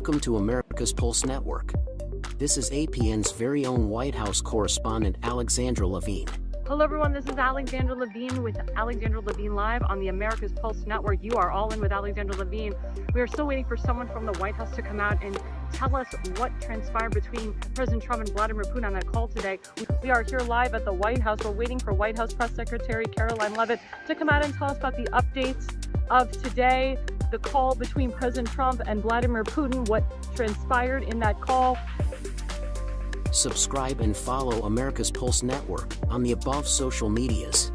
Welcome to America's Pulse Network. This is APN's very own White House correspondent, Alexandra Levine. Hello everyone, this is Alexandra Levine with Alexandra Levine Live on the America's Pulse Network. You are all in with Alexandra Levine. We are still waiting for someone from the White House to come out and tell us what transpired between President Trump and Vladimir Putin on that call today. We are here live at the White House. We're waiting for White House Press Secretary Caroline Leavitt to come out and tell us about the updates of today, the call between President Trump and Vladimir Putin, what transpired in that call. Subscribe and follow America's Pulse Network on the above social medias.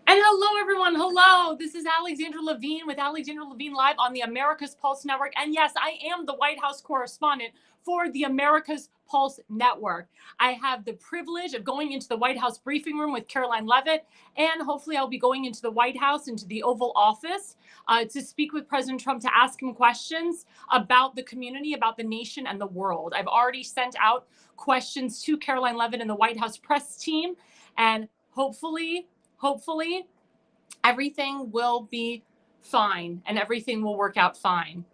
And hello everyone, hello. This is Alexandra Levine with Alexandra Levine Live on the America's Pulse Network. And yes, I am the White House correspondent for the America's Pulse Network. I have the privilege of going into the White House briefing room with Caroline Leavitt, and hopefully I'll be going into the White House, into the Oval Office, to speak with President Trump, to ask him questions about the community, about the nation and the world. I've already sent out questions to Caroline Leavitt and the White House press team, and hopefully everything will be fine and everything will work out fine.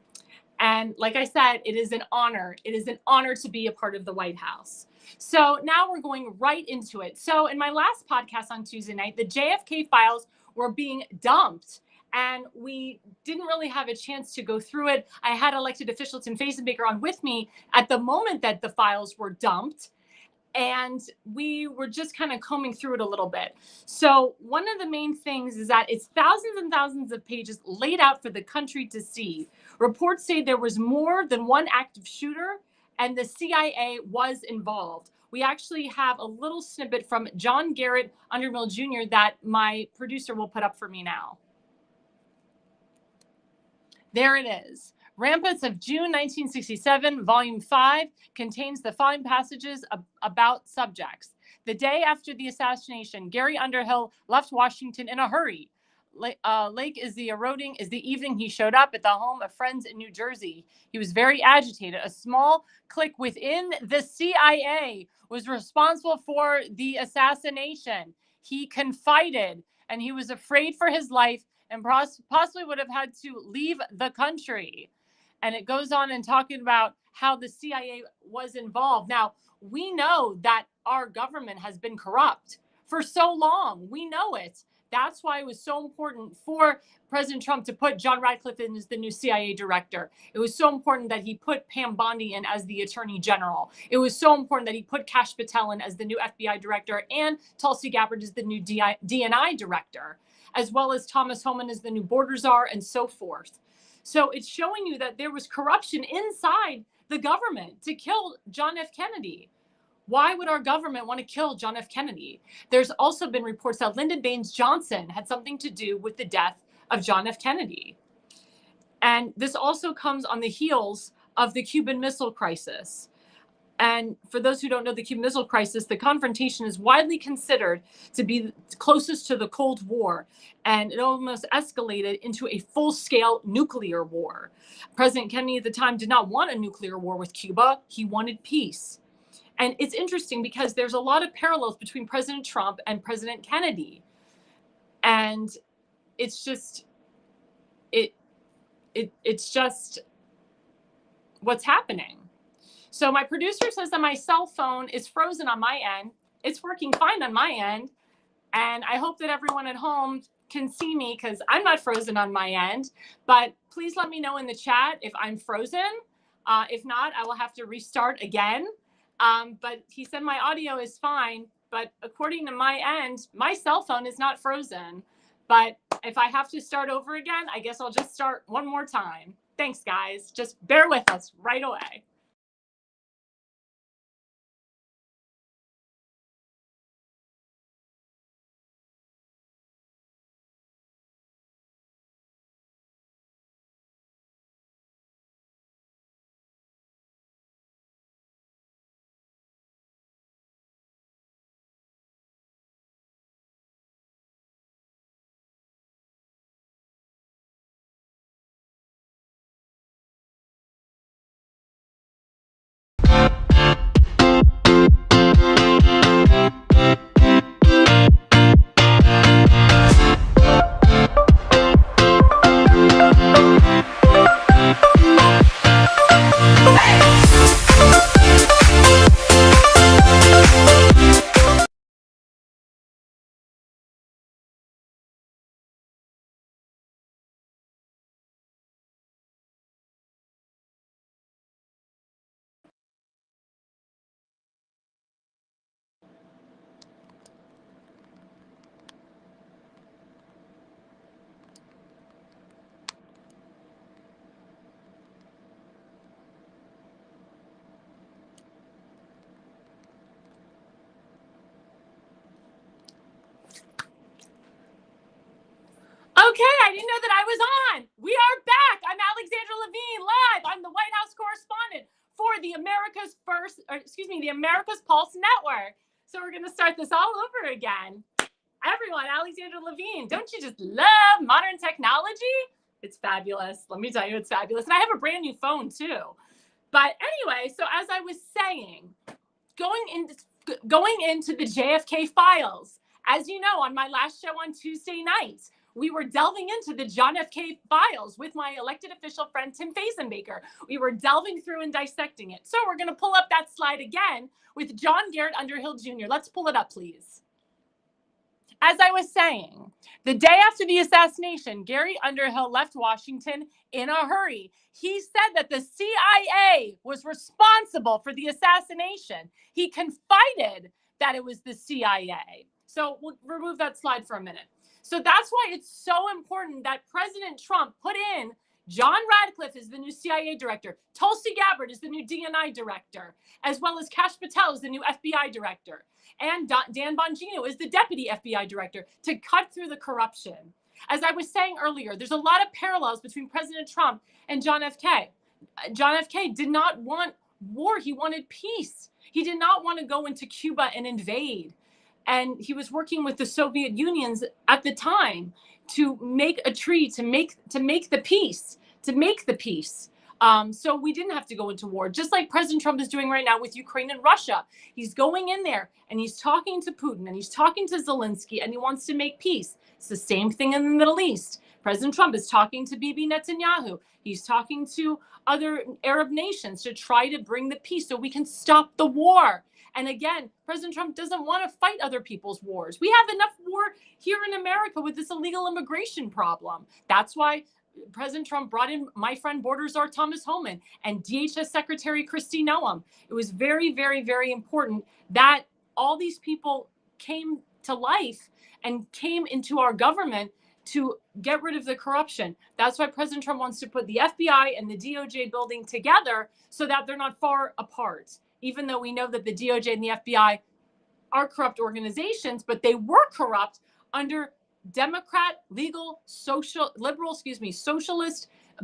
And like I said, it is an honor. It is an honor to be a part of the White House. So now we're going right into it. So in my last podcast on Tuesday night, the JFK files were being dumped, and we didn't really have a chance to go through it. I had elected official Tim Fazenbaker on with me at the moment that the files were dumped, and we were just kind of combing through it a little bit. So one of the main things is that it's thousands and thousands of pages laid out for the country to see. Reports say there was more than one active shooter and the CIA was involved. We actually have a little snippet from John Garrett Undermill Jr. that my producer will put up for me now. There it is. Ramparts of June 1967, Volume 5, contains the following passages about subjects. The day after the assassination, Gary Underhill left Washington in a hurry. Lake is the evening he showed up at the home of friends in New Jersey. He was very agitated. A small clique within the CIA was responsible for the assassination. He confided, and he was afraid for his life and possibly would have had to leave the country. And it goes on and talking about how the CIA was involved. Now, we know that our government has been corrupt for so long. We know it. That's why it was so important for President Trump to put John Ratcliffe in as the new CIA director. It was so important that he put Pam Bondi in as the attorney general. It was so important that he put Kash Patel in as the new FBI director and Tulsi Gabbard as the new DNI director, as well as Thomas Homan as the new border czar and so forth. So it's showing you that there was corruption inside the government to kill John F. Kennedy. Why would our government want to kill John F. Kennedy? There's also been reports that Lyndon Baines Johnson had something to do with the death of John F. Kennedy. And this also comes on the heels of the Cuban Missile Crisis. And for those who don't know the Cuban Missile Crisis, the confrontation is widely considered to be closest to the Cold War, and it almost escalated into a full-scale nuclear war. President Kennedy at the time did not want a nuclear war with Cuba. He wanted peace. And it's interesting because there's a lot of parallels between President Trump and President Kennedy. And it's just, it's just what's happening. So my producer says that my cell phone is frozen on my end. It's working fine on my end. And I hope that everyone at home can see me because I'm not frozen on my end. But please let me know in the chat if I'm frozen. If not, I will have to restart again. But he said my audio is fine. But according to my end, my cell phone is not frozen. But if I have to start over again, I guess I'll just start one more time. Thanks, guys. Just bear with us right away. Okay, I didn't know that I was on. We are back. I'm Alexandra Levine live. I'm the White House correspondent for the America's Pulse Network. So we're going to start this all over again. Everyone, Alexandra Levine, don't you just love modern technology? It's fabulous. Let me tell you, it's fabulous. And I have a brand new phone too. But anyway, so as I was saying, going into the JFK files, as you know, on my last show on Tuesday night, we were delving into the John F. K. files with my elected official friend, Tim Fazenbaker. We were delving through and dissecting it. So we're going to pull up that slide again with John Garrett Underhill Jr. Let's pull it up, please. As I was saying, the day after the assassination, Gary Underhill left Washington in a hurry. He said that the CIA was responsible for the assassination. He confided that it was the CIA. So we'll remove that slide for a minute. So that's why it's so important that President Trump put in John Radcliffe is the new CIA director, Tulsi Gabbard is the new DNI director, as well as Kash Patel is the new FBI director, and Dan Bongino is the deputy FBI director to cut through the corruption. As I was saying earlier, there's a lot of parallels between President Trump and John F. K. John F. K. did not want war. He wanted peace. He did not want to go into Cuba and invade. And he was working with the Soviet Unions at the time to make a treaty, to make the peace. So we didn't have to go into war, just like President Trump is doing right now with Ukraine and Russia. He's going in there and he's talking to Putin and he's talking to Zelensky and he wants to make peace. It's the same thing in the Middle East. President Trump is talking to Bibi Netanyahu. He's talking to other Arab nations to try to bring the peace so we can stop the war. And again, President Trump doesn't want to fight other people's wars. We have enough war here in America with this illegal immigration problem. That's why President Trump brought in my friend Border Czar Thomas Homan and DHS Secretary Kristi Noem. It was very, very, very important that all these people came to life and came into our government to get rid of the corruption. That's why President Trump wants to put the FBI and the DOJ building together so that they're not far apart. Even though we know that the DOJ and the FBI are corrupt organizations, but they were corrupt under Democrat, socialist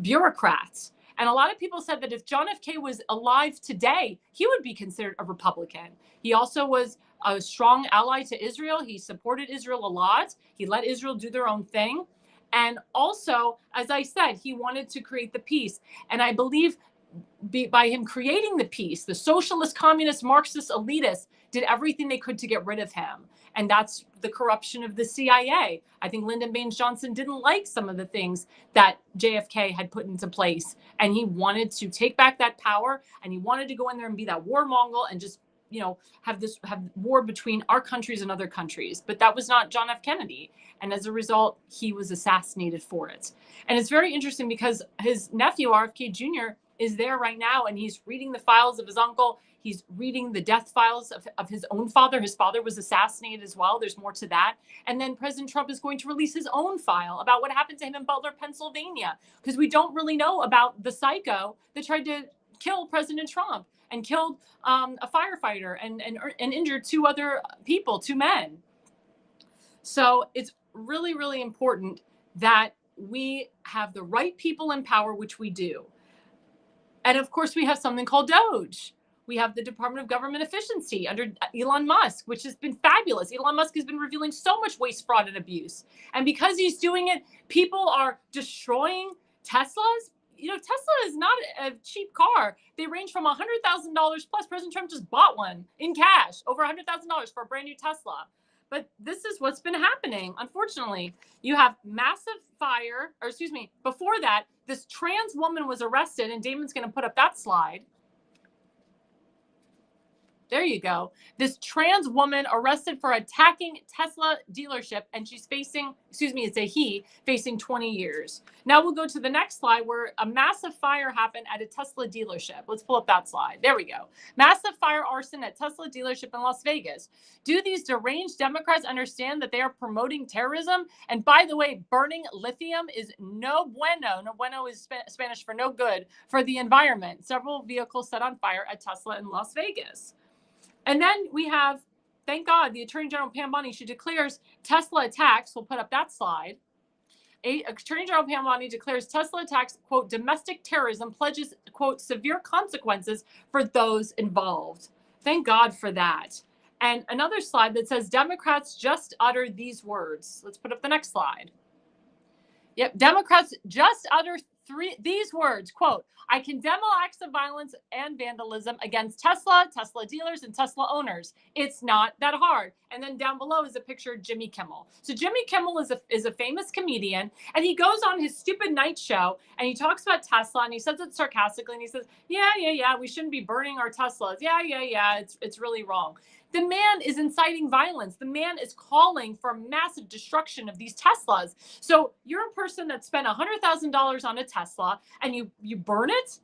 bureaucrats. And a lot of people said that if John F. K. was alive today, he would be considered a Republican. He also was a strong ally to Israel. He supported Israel a lot. He let Israel do their own thing. And also, as I said, he wanted to create the peace. And I believe by him creating the peace, the socialist, communist, Marxist elitists did everything they could to get rid of him. And that's the corruption of the CIA. I think Lyndon Baines Johnson didn't like some of the things that JFK had put into place. And he wanted to take back that power. And he wanted to go in there and be that warmonger and just, have war between our countries and other countries. But that was not John F. Kennedy. And as a result, he was assassinated for it. And it's very interesting because his nephew, RFK Jr., is there right now, and he's reading the files of his uncle. He's reading the death files of his own father. His father was assassinated as well. There's more to that. And then President Trump is going to release his own file about what happened to him in Butler, Pennsylvania, because we don't really know about the psycho that tried to kill President Trump and killed a firefighter and injured two other people, two men. So it's really, really important that we have the right people in power, which we do. And of course, we have something called DOGE. We have the Department of Government Efficiency under Elon Musk, which has been fabulous. Elon Musk has been revealing so much waste, fraud, and abuse. And because he's doing it, people are destroying Teslas. Tesla is not a cheap car. They range from $100,000 plus. President Trump just bought one in cash, over $100,000 for a brand new Tesla. But this is what's been happening. Unfortunately, you have massive fire, before that, this trans woman was arrested, and Damon's going to put up that slide. There you go. This trans woman arrested for attacking Tesla dealership, and she's facing, it's a he, facing 20 years. Now we'll go to the next slide where a massive fire happened at a Tesla dealership. Let's pull up that slide. There we go. Massive fire arson at Tesla dealership in Las Vegas. Do these deranged Democrats understand that they are promoting terrorism? And by the way, burning lithium is no bueno. No bueno is Spanish for no good for the environment. Several vehicles set on fire at Tesla in Las Vegas. And then we have, thank God, the Attorney General Pam Bondi, she declares Tesla attacks. We'll put up that slide. Attorney General Pam Bondi declares Tesla attacks, quote, domestic terrorism, pledges, quote, severe consequences for those involved. Thank God for that. And another slide that says Democrats just uttered these words. Let's put up the next slide. Yep, Democrats just uttered these words, quote, I condemn all acts of violence and vandalism against Tesla, Tesla dealers, and Tesla owners. It's not that hard. And then down below is a picture of Jimmy Kimmel. So Jimmy Kimmel is a famous comedian, and he goes on his stupid night show, and he talks about Tesla, and he says it sarcastically, and he says, yeah, we shouldn't be burning our Teslas. Yeah, it's really wrong. The man is inciting violence. The man is calling for massive destruction of these Teslas. So you're a person that spent $100,000 on a Tesla and you burn it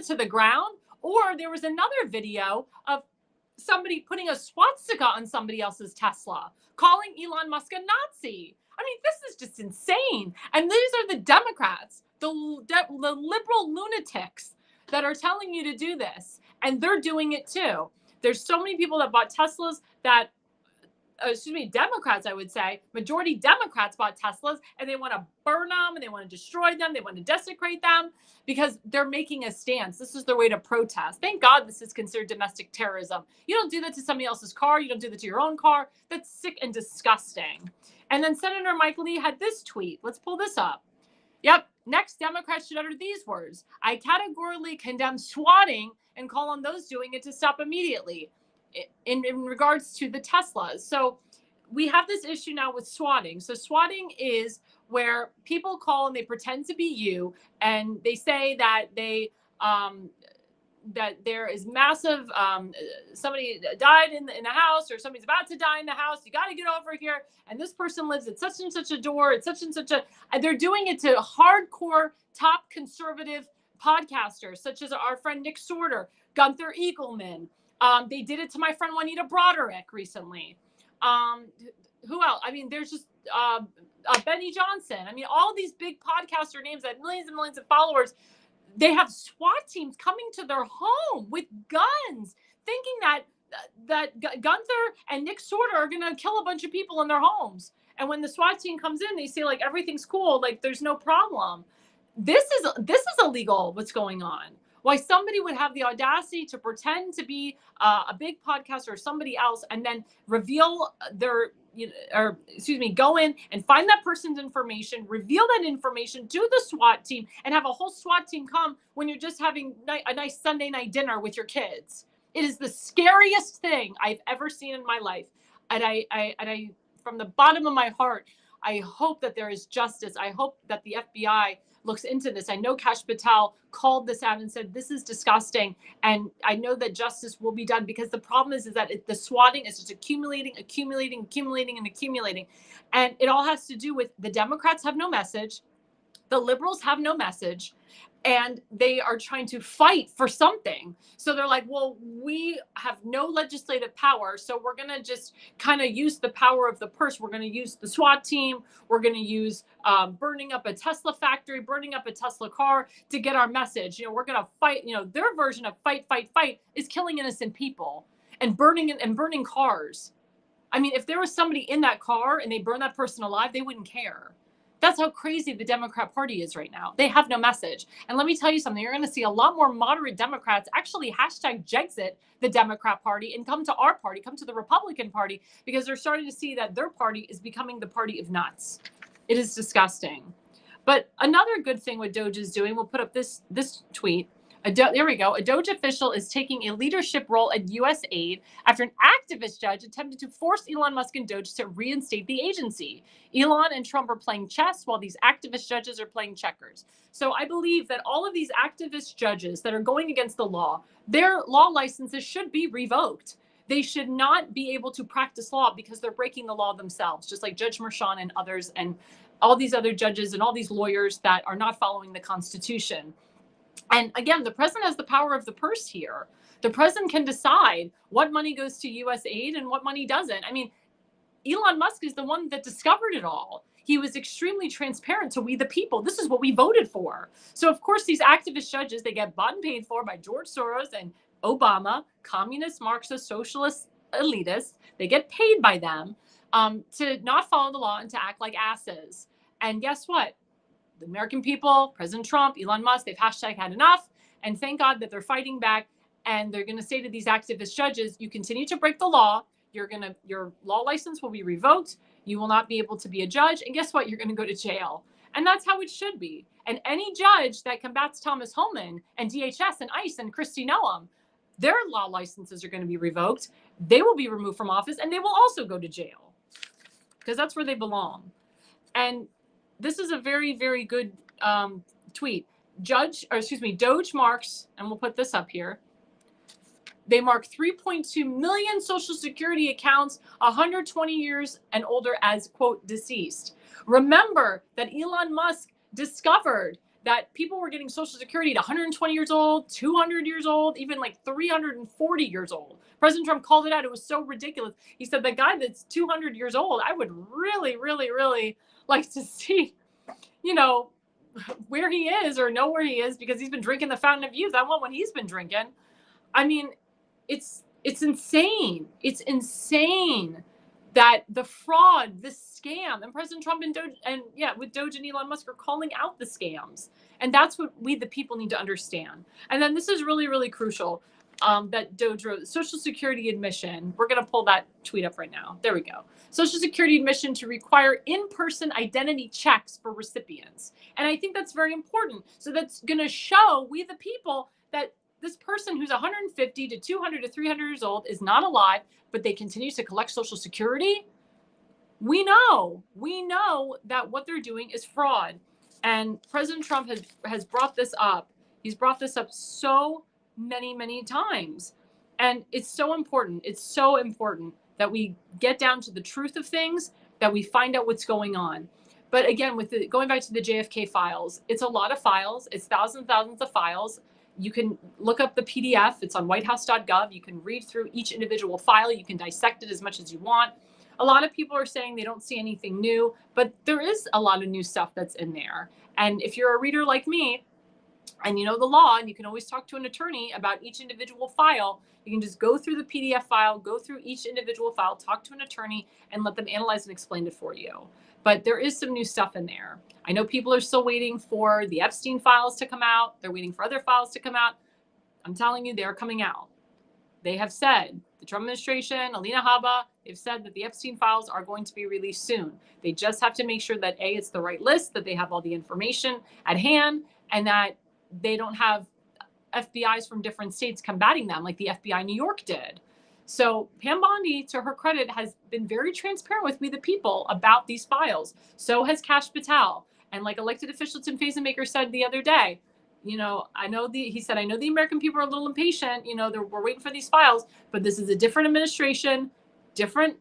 to the ground. Or there was another video of somebody putting a swastika on somebody else's Tesla, calling Elon Musk a Nazi. I mean, this is just insane. And these are the Democrats, the liberal lunatics that are telling you to do this. And they're doing it too. There's so many people that bought Teslas that, Democrats, I would say, majority Democrats bought Teslas, and they want to burn them, and they want to destroy them, they want to desecrate them, because they're making a stance. This is their way to protest. Thank God this is considered domestic terrorism. You don't do that to somebody else's car. You don't do that to your own car. That's sick and disgusting. And then Senator Mike Lee had this tweet. Let's pull this up. Yep. Next, Democrats should utter these words. I categorically condemn swatting and call on those doing it to stop immediately in regards to the Teslas. So we have this issue now with swatting. So swatting is where people call and they pretend to be you, and they say that that there is massive, somebody died in the house, or somebody's about to die in the house. You got to get over here. And this person lives at such and such a door. It's such and such a, and they're doing it to hardcore top conservative podcasters, such as our friend Nick Sorter, Gunther Eagleman. They did it to my friend Juanita Broderick recently. Who else? I mean, there's just Benny Johnson. I mean, all these big podcaster names that have millions and millions of followers. They have SWAT teams coming to their home with guns, thinking that Gunther and Nick Sorter are going to kill a bunch of people in their homes. And when the SWAT team comes in, they say, like, everything's cool, like there's no problem. This is illegal, what's going on. Why somebody would have the audacity to pretend to be a big podcaster or somebody else, and then reveal their, go in and find that person's information, reveal that information to the SWAT team, and have a whole SWAT team come when you're just having a nice Sunday night dinner with your kids. It is the scariest thing I've ever seen in my life. And I, from the bottom of my heart, I hope that there is justice. I hope that the FBI looks into this. I know Kash Patel called this out and said, this is disgusting. And I know that justice will be done, because the problem is that the swatting is just accumulating. And it all has to do with the Democrats have no message. The liberals have no message. And they are trying to fight for something. So they're like, well, we have no legislative power, so we're going to just kind of use the power of the purse. We're going to use the SWAT team. We're going to use burning up a Tesla factory, burning up a Tesla car to get our message. We're going to fight. Their version of fight is killing innocent people and burning cars. I mean, if there was somebody in that car and they burned that person alive, they wouldn't care. That's how crazy the Democrat Party is right now. They have no message. And let me tell you something. You're going to see a lot more moderate Democrats actually hashtag Jexit the Democrat Party and come to our party, come to the Republican Party, because they're starting to see that their party is becoming the party of nuts. It is disgusting. But another good thing what Doge is doing, we'll put up this tweet. There we go. A Doge official is taking a leadership role at U.S. aid after an activist judge attempted to force Elon Musk and Doge to reinstate the agency. Elon and Trump are playing chess while these activist judges are playing checkers. So I believe that all of these activist judges that are going against the law, their law licenses should be revoked. They should not be able to practice law because they're breaking the law themselves, just like Judge Merchan and others and all these other judges and all these lawyers that are not following the Constitution. And again, the president has the power of the purse here. The president can decide what money goes to U.S. aid and what money doesn't. I mean, Elon Musk is the one that discovered it all. He was extremely transparent to we the people. This is what we voted for. So, of course, these activist judges, they get bought and paid for by George Soros and Obama, communist, Marxist, socialist elitists. They get paid by them to not follow the law and to act like asses. And guess what? The American people, President Trump, Elon Musk, they've hashtag had enough. And thank God that they're fighting back. And they're going to say to these activist judges, you continue to break the law. Your law license will be revoked. You will not be able to be a judge. And guess what? You're going to go to jail. And that's how it should be. And any judge that combats Thomas Homan and DHS and ICE and Kristi Noem, their law licenses are going to be revoked. They will be removed from office, and they will also go to jail because that's where they belong. And this is a very, very good tweet. Doge marks, and we'll put this up here. They mark 3.2 million Social Security accounts 120 years and older as, quote, deceased. Remember that Elon Musk discovered that people were getting Social Security at 120 years old, 200 years old, even like 340 years old. President Trump called it out. It was so ridiculous. He said, the guy that's 200 years old, I would really, really, really like to see, where he is or know where he is because he's been drinking the fountain of youth. I want what he's been drinking. I mean, it's insane. It's insane that the fraud, the scam, and President Trump and Doge, with Doge and Elon Musk are calling out the scams. And that's what we, the people, need to understand. And then this is really, really crucial that Doge wrote. Social Security admission. We're going to pull that tweet up right now. There we go. Social Security admission to require in-person identity checks for recipients. And I think that's very important. So that's going to show we, the people, that this person who's 150 to 200 to 300 years old is not alive, but they continue to collect Social Security. We know that what they're doing is fraud. And President Trump has brought this up. He's brought this up so many, many times. And it's so important. It's so important that we get down to the truth of things, that we find out what's going on. But again, going back to the JFK files, it's a lot of files. It's thousands and thousands of files. You can look up the PDF. It's on whitehouse.gov. You can read through each individual file. You can dissect it as much as you want. A lot of people are saying they don't see anything new, but there is a lot of new stuff that's in there. And if you're a reader like me, and you know the law, and you can always talk to an attorney about each individual file, you can just go through the PDF file, go through each individual file, talk to an attorney, and let them analyze and explain it for you. But there is some new stuff in there. I know people are still waiting for the Epstein files to come out. They're waiting for other files to come out. I'm telling you, they're coming out. They have said, the Trump administration, Alina Habba, they've said that the Epstein files are going to be released soon. They just have to make sure that A, it's the right list, that they have all the information at hand, and that they don't have FBIs from different states combating them like the FBI New York did. So Pam Bondi, to her credit, has been very transparent with we the people about these files. So has Kash Patel. And like elected officials Tim Fazenmaker said the other day, he said, I know the American people are a little impatient. We're waiting for these files, but this is a different administration, different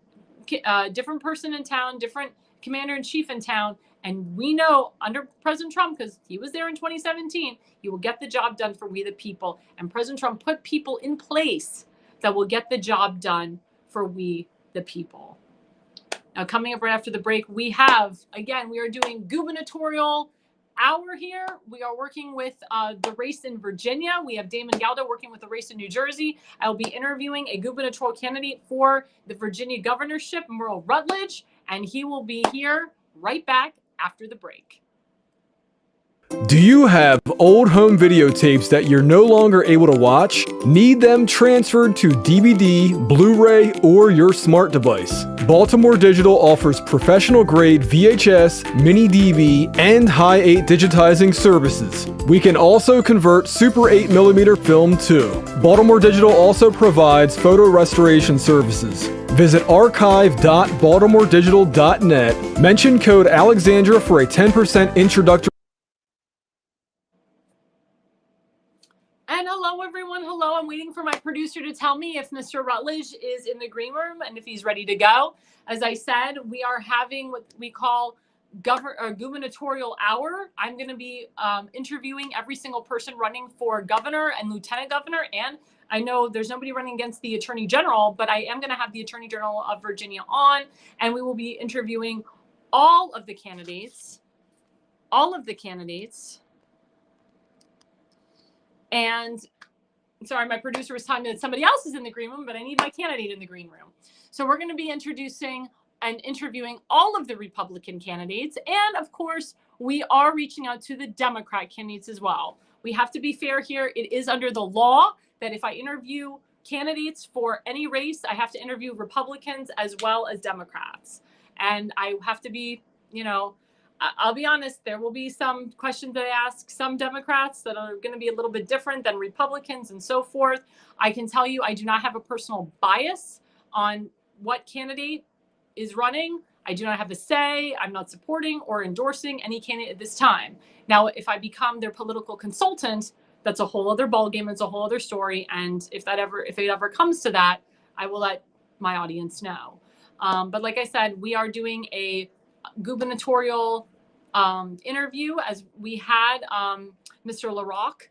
person in town, different commander in chief in town. And we know under President Trump, because he was there in 2017, he will get the job done for we the people. And President Trump put people in place that will get the job done for we the people. Now, coming up right after the break, we are doing gubernatorial hour here. We are working with the race in Virginia. We have Damon Galdo working with the race in New Jersey. I will be interviewing a gubernatorial candidate for the Virginia governorship, Merle Rutledge, and he will be here right back after the break. Do you have old home videotapes that you're no longer able to watch? Need them transferred to DVD, Blu-ray, or your smart device? Baltimore Digital offers professional-grade VHS, mini DV, and high 8 digitizing services. We can also convert Super 8mm film too. Baltimore Digital also provides photo restoration services. Visit archive.baltimoredigital.net. Mention code Alexandra for a 10% introductory. And hello, everyone. Hello. I'm waiting for my producer to tell me if Mr. Rutledge is in the green room and if he's ready to go. As I said, we are having what we call gubernatorial hour. I'm going to be interviewing every single person running for governor and lieutenant governor. And I know there's nobody running against the attorney general, but I am going to have the attorney general of Virginia on, and we will be interviewing all of the candidates. And sorry, my producer was telling me that somebody else is in the green room, but I need my candidate in the green room. So we're going to be introducing and interviewing all of the Republican candidates. And of course, we are reaching out to the Democrat candidates as well. We have to be fair here. It is under the law that if I interview candidates for any race, I have to interview Republicans as well as Democrats. And I have to be, I'll be honest, there will be some questions that I ask some Democrats that are going to be a little bit different than Republicans and so forth. I can tell you I do not have a personal bias on what candidate is running. I do not have a say. I'm not supporting or endorsing any candidate at this time. Now, if I become their political consultant, that's a whole other ballgame. It's a whole other story. And if it ever comes to that, I will let my audience know. But like I said, we are doing a gubernatorial interview, as we had Mr. LaRock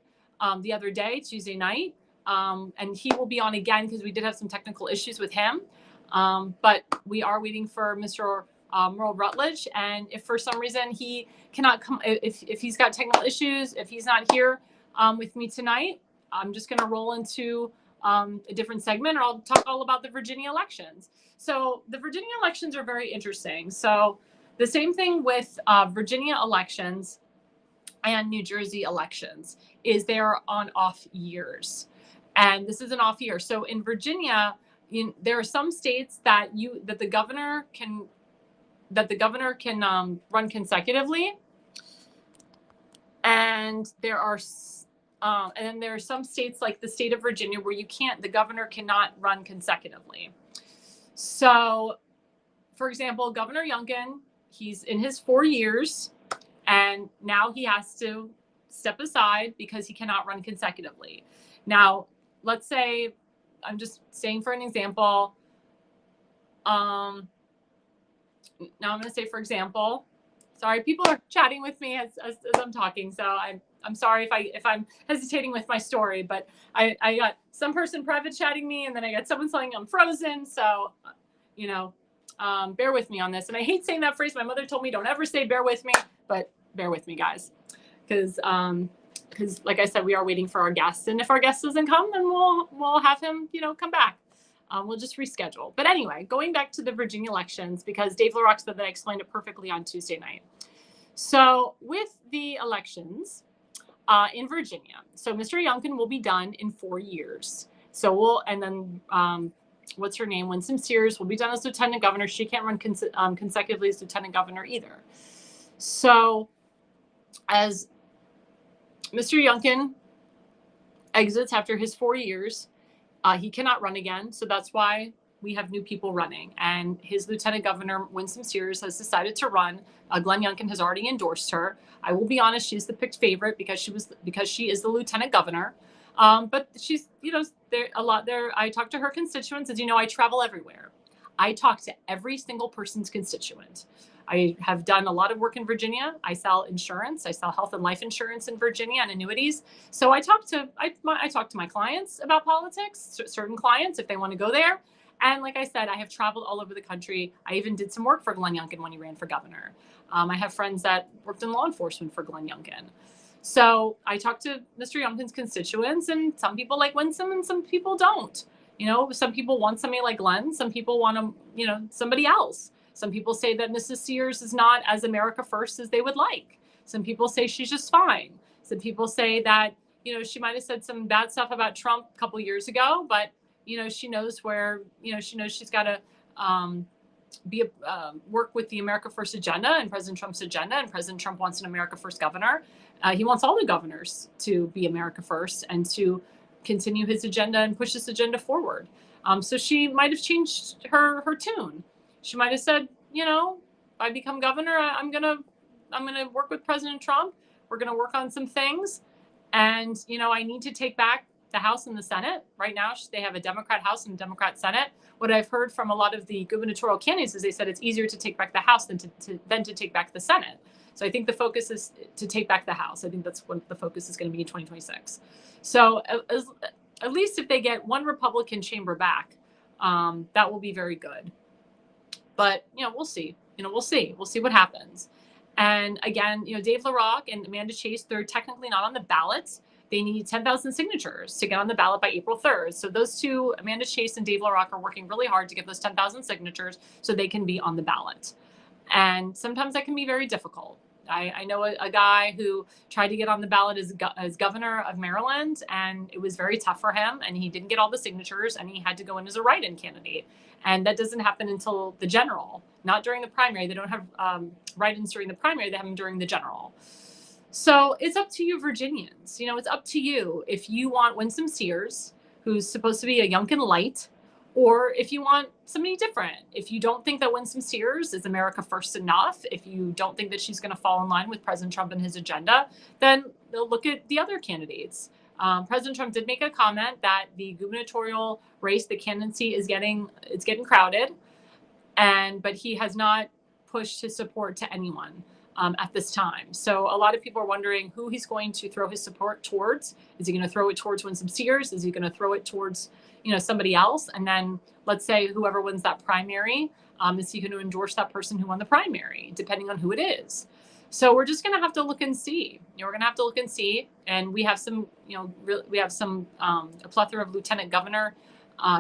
the other day, Tuesday night. And he will be on again because we did have some technical issues with him. But we are waiting for Mr. Merle Rutledge. And if for some reason he cannot come, if he's got technical issues, if he's not here with me tonight, I'm just going to roll into a different segment, or I'll talk all about the Virginia elections. So the Virginia elections are very interesting. So the same thing with Virginia elections and New Jersey elections is they're on off years. And this is an off year. So in Virginia, there are some states that the governor can run consecutively, and then there are some states like the state of Virginia where the governor cannot run consecutively. So, for example, Governor Youngkin, he's in his 4 years, and now he has to step aside because he cannot run consecutively. Now, let's say, I'm just saying for an example. Now I'm going to say, for example, sorry, people are chatting with me as I'm talking. So I'm sorry if I'm hesitating with my story, but I got some person private chatting me, and then I got someone saying I'm frozen. So, bear with me on this. And I hate saying that phrase. My mother told me don't ever say bear with me, but bear with me, guys. Because like I said, we are waiting for our guest. And if our guest doesn't come, then we'll have him, come back. We'll just reschedule. But anyway, going back to the Virginia elections, because Dave LaRock said that I explained it perfectly on Tuesday night. So with the elections in Virginia, so Mr. Youngkin will be done in 4 years. So what's her name? Winsome Sears will be done as lieutenant governor. She can't run consecutively as lieutenant governor either. So as Mr. Youngkin exits after his 4 years, he cannot run again. So that's why we have new people running. And his lieutenant governor, Winsome Sears, has decided to run. Glenn Youngkin has already endorsed her. I will be honest, she's the picked favorite because she is the lieutenant governor. But she's, there a lot there. I talk to her constituents. As you know, I travel everywhere. I talk to every single person's constituent. I have done a lot of work in Virginia. I sell insurance. I sell health and life insurance in Virginia and annuities. So I talk to my clients about politics, certain clients, if they want to go there. And like I said, I have traveled all over the country. I even did some work for Glenn Youngkin when he ran for governor. I have friends that worked in law enforcement for Glenn Youngkin. So I talked to Mr. Youngkin's constituents, and some people like Winsome and some people don't. Some people want somebody like Glenn. Some people want somebody else. Some people say that Mrs. Sears is not as America first as they would like. Some people say she's just fine. Some people say that, she might have said some bad stuff about Trump a couple years ago, but, she knows where, she knows she's got to work with the America First agenda and President Trump's agenda. And President Trump wants an America First governor. He wants all the governors to be America First and to continue his agenda and push this agenda forward. So she might have changed her tune. She might have said, if I become governor, I'm gonna work with President Trump. We're gonna work on some things, and I need to take back the House and the Senate. Right now, they have a Democrat House and a Democrat Senate. What I've heard from a lot of the gubernatorial candidates is they said it's easier to take back the House than to take back the Senate. So I think the focus is to take back the House. I think that's what the focus is going to be in 2026. So at least if they get one Republican chamber back, that will be very good. But, we'll see. We'll see what happens. And again, Dave LaRock and Amanda Chase, they're technically not on the ballots they need 10,000 signatures to get on the ballot by April 3rd. So those two, Amanda Chase and Dave LaRocque, are working really hard to get those 10,000 signatures so they can be on the ballot. And sometimes that can be very difficult. I know a guy who tried to get on the ballot as governor of Maryland, and it was very tough for him, and he didn't get all the signatures, and he had to go in as a write-in candidate. And that doesn't happen until the general, not during the primary. They don't have write-ins during the primary. They have them during the general. So it's up to you, Virginians. It's up to you if you want Winsome Sears, who's supposed to be a Youngkin light, or if you want somebody different. If you don't think that Winsome Sears is America first enough, if you don't think that she's going to fall in line with President Trump and his agenda, then they'll look at the other candidates. President Trump did make a comment that the gubernatorial race, the candidacy, it's getting crowded, but he has not pushed his support to anyone at this time. So a lot of people are wondering who he's going to throw his support towards. Is he going to throw it towards Winsome Sears? Is he going to throw it towards somebody else? And then let's say whoever wins that primary, is he going to endorse that person who won the primary, depending on who it is? So we're just going to have to look and see. We're going to have to look and see. And we have some, a plethora of lieutenant governor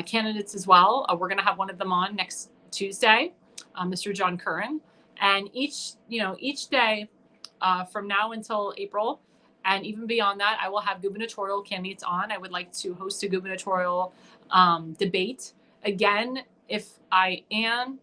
candidates as well. We're going to have one of them on next Tuesday, Mr. John Curran. And each day from now until April, and even beyond that, I will have gubernatorial candidates on. I would like to host a gubernatorial debate. Again, if I am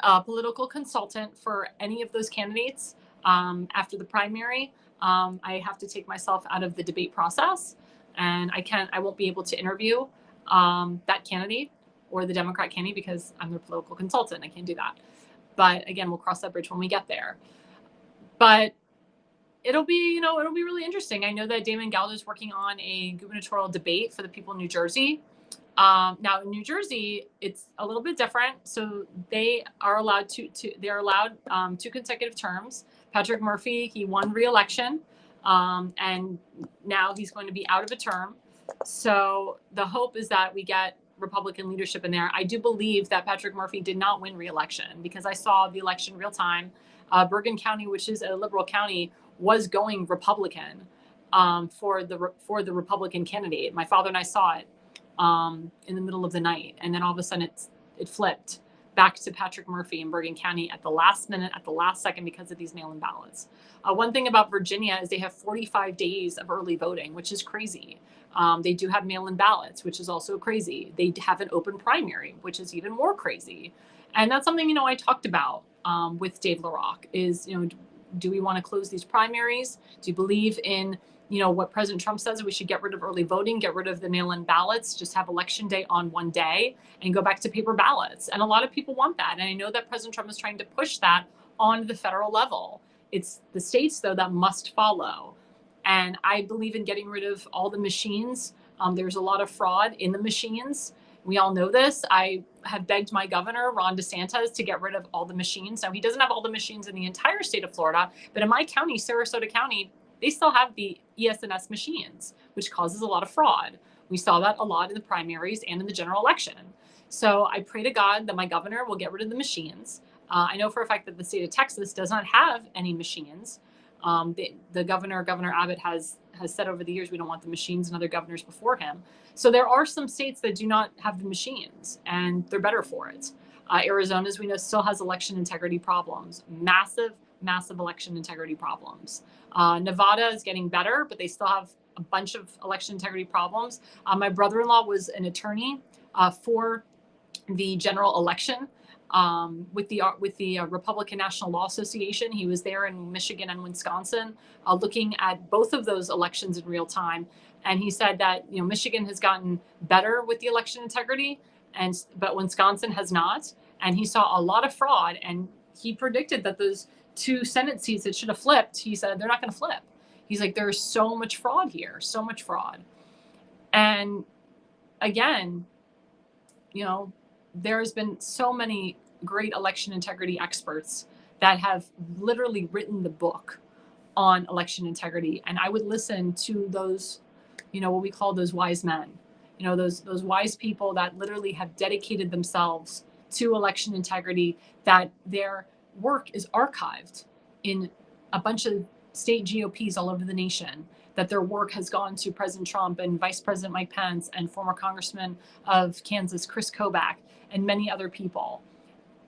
a political consultant for any of those candidates after the primary, I have to take myself out of the debate process, and I won't be able to interview that candidate or the Democrat candidate because I'm their political consultant. I can't do that. But again, we'll cross that bridge when we get there. But it'll be really interesting. I know that Damon Galdo is working on a gubernatorial debate for the people in New Jersey. Now in New Jersey, it's a little bit different. So they are allowed they're allowed 2 consecutive terms. Patrick Murphy, he won re-election, and now he's going to be out of a term. So the hope is that we get Republican leadership in there. I do believe that Patrick Murphy did not win re-election because I saw the election real time. Bergen County, which is a liberal county, was going Republican for the Republican candidate. My father and I saw it in the middle of the night, and then all of a sudden it flipped back to Patrick Murphy in Bergen County at the last minute, at the last second, because of these mail-in ballots. One thing about Virginia is they have 45 days of early voting, which is crazy. They do have mail-in ballots, which is also crazy. They have an open primary, which is even more crazy. And that's something, I talked about with Dave LaRocque is, do we want to close these primaries? Do you believe in, what President Trump says? We should get rid of early voting, get rid of the mail-in ballots, just have election day on one day and go back to paper ballots. And a lot of people want that. And I know that President Trump is trying to push that on the federal level. It's the states, though, that must follow. And I believe in getting rid of all the machines. There's a lot of fraud in the machines. We all know this. I have begged my governor, Ron DeSantis, to get rid of all the machines. Now, he doesn't have all the machines in the entire state of Florida, but in my county, Sarasota County, they still have the ES&S machines, which causes a lot of fraud. We saw that a lot in the primaries and in the general election. So I pray to God that my governor will get rid of the machines. I know for a fact that the state of Texas does not have any machines. The Governor Abbott has said over the years, we don't want the machines, and other governors before him. So there are some states that do not have the machines, and they're better for it. Arizona, as we know, still has election integrity problems, massive election integrity problems. Nevada is getting better, but they still have a bunch of election integrity problems. My brother-in-law was an attorney for the general election with the Republican National Law Association. He was there in Michigan and Wisconsin looking at both of those elections in real time. And he said that, Michigan has gotten better with the election integrity, but Wisconsin has not. And he saw a lot of fraud, and he predicted that those 2 Senate seats that should have flipped, he said they're not going to flip. He's like, there's so much fraud here, so much fraud. And again, there's been so many great election integrity experts that have literally written the book on election integrity. And I would listen to those, what we call those wise men, those wise people that literally have dedicated themselves to election integrity, that their work is archived in a bunch of state GOPs all over the nation, that their work has gone to President Trump and Vice President Mike Pence and former Congressman of Kansas, Chris Kobach, and many other people,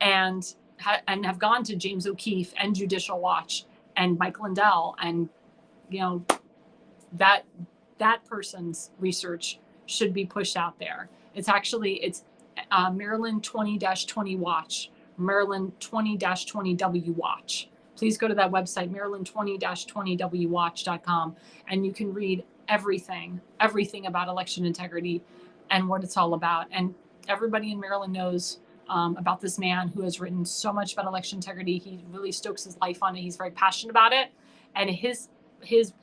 and have gone to James O'Keefe and Judicial Watch and Mike Lindell, and that person's research should be pushed out there. It's Maryland 20-20 Watch, Maryland 20-20W Watch. Please go to that website, Maryland 20-20WWatch.com, and you can read everything about election integrity and what it's all about. And everybody in Maryland knows about this man who has written so much about election integrity. He really stokes his life on it. He's very passionate about it. And his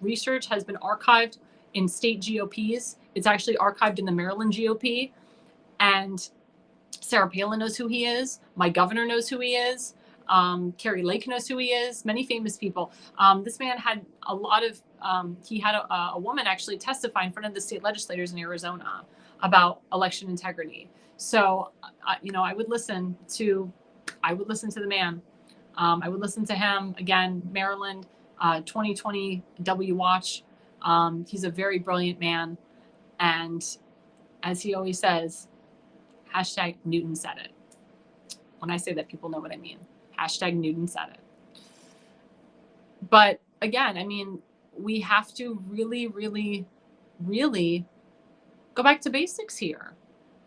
research has been archived in state GOPs. It's actually archived in the Maryland GOP. And Sarah Palin knows who he is. My governor knows who he is. Carrie Lake knows who he is. Many famous people. This man had a lot of, he had a woman actually testify in front of the state legislators in Arizona about election integrity. So, I would listen to the man. I would listen to him. Again, Maryland 2020 W Watch. He's a very brilliant man. And as he always says, hashtag Newton said it. When I say that, people know what I mean. Hashtag Newton said it. But again, we have to really, really, really go back to basics here.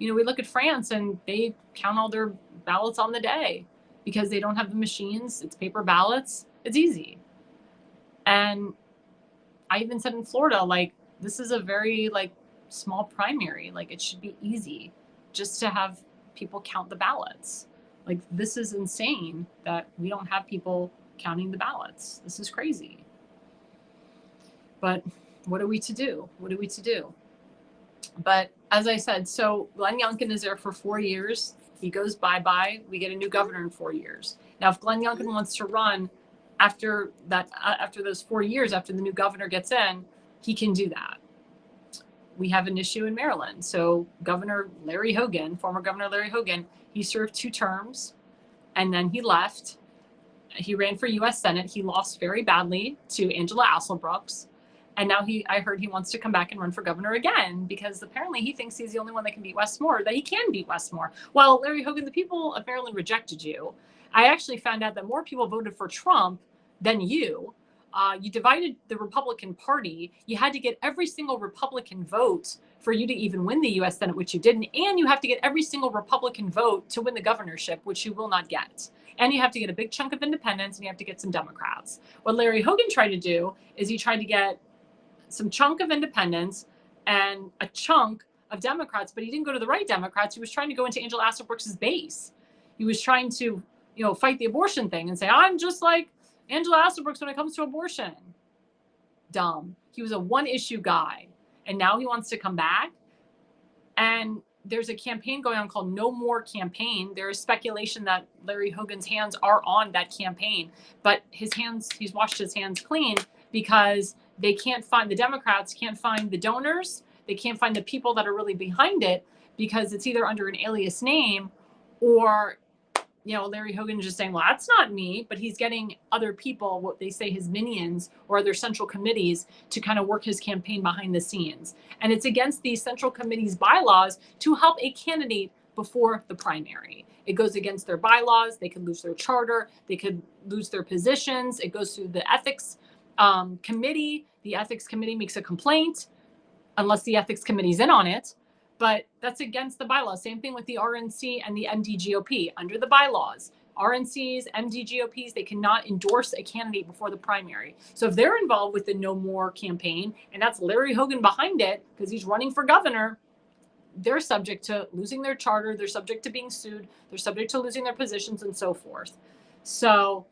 We look at France and they count all their ballots on the day because they don't have the machines. It's paper ballots. It's easy. And I even said in Florida, this is a very small primary. It should be easy just to have people count the ballots. This is insane that we don't have people counting the ballots. This is crazy. But what are we to do? But as I said, so Glenn Youngkin is there for 4 years. He goes bye-bye. We get a new governor in 4 years. Now, if Glenn Youngkin wants to run after those 4 years, after the new governor gets in, he can do that. We have an issue in Maryland. So Governor Larry Hogan, former Governor Larry Hogan, he served 2 terms and then he left. He ran for U.S. Senate. He lost very badly to Angela Asselbrooks. And now I heard he wants to come back and run for governor again because apparently he thinks he's the only one that can beat Westmore, that he can beat Westmore. Well, Larry Hogan, the people of Maryland rejected you. I actually found out that more people voted for Trump than you. You divided the Republican Party. You had to get every single Republican vote for you to even win the U.S. Senate, which you didn't. And you have to get every single Republican vote to win the governorship, which you will not get. And you have to get a big chunk of independents and you have to get some Democrats. What Larry Hogan tried to do is he tried to get some chunk of independents and a chunk of Democrats, but he didn't go to the right Democrats. He was trying to go into Angela Asselbrooks' base. He was trying to, fight the abortion thing and say, I'm just like Angela Asselbrooks when it comes to abortion. Dumb. He was a one-issue guy. And now he wants to come back. And there's a campaign going on called No More Campaign. There is speculation that Larry Hogan's hands are on that campaign, but he's washed his hands clean because the Democrats can't find the donors. They can't find the people that are really behind it because it's either under an alias name or, Larry Hogan is just saying, well, that's not me, but he's getting other people, what they say his minions or other central committees to kind of work his campaign behind the scenes. And it's against these central committees' bylaws to help a candidate before the primary. It goes against their bylaws. They could lose their charter. They could lose their positions. It goes through the ethics committee. The ethics committee makes a complaint unless the ethics committee's in on it. But that's against the bylaws. Same thing with the RNC and the MDGOP. Under the bylaws, RNCs, MDGOPs, they cannot endorse a candidate before the primary. So if they're involved with the No More campaign, and that's Larry Hogan behind it because he's running for governor, they're subject to losing their charter. They're subject to being sued. They're subject to losing their positions and so forth. So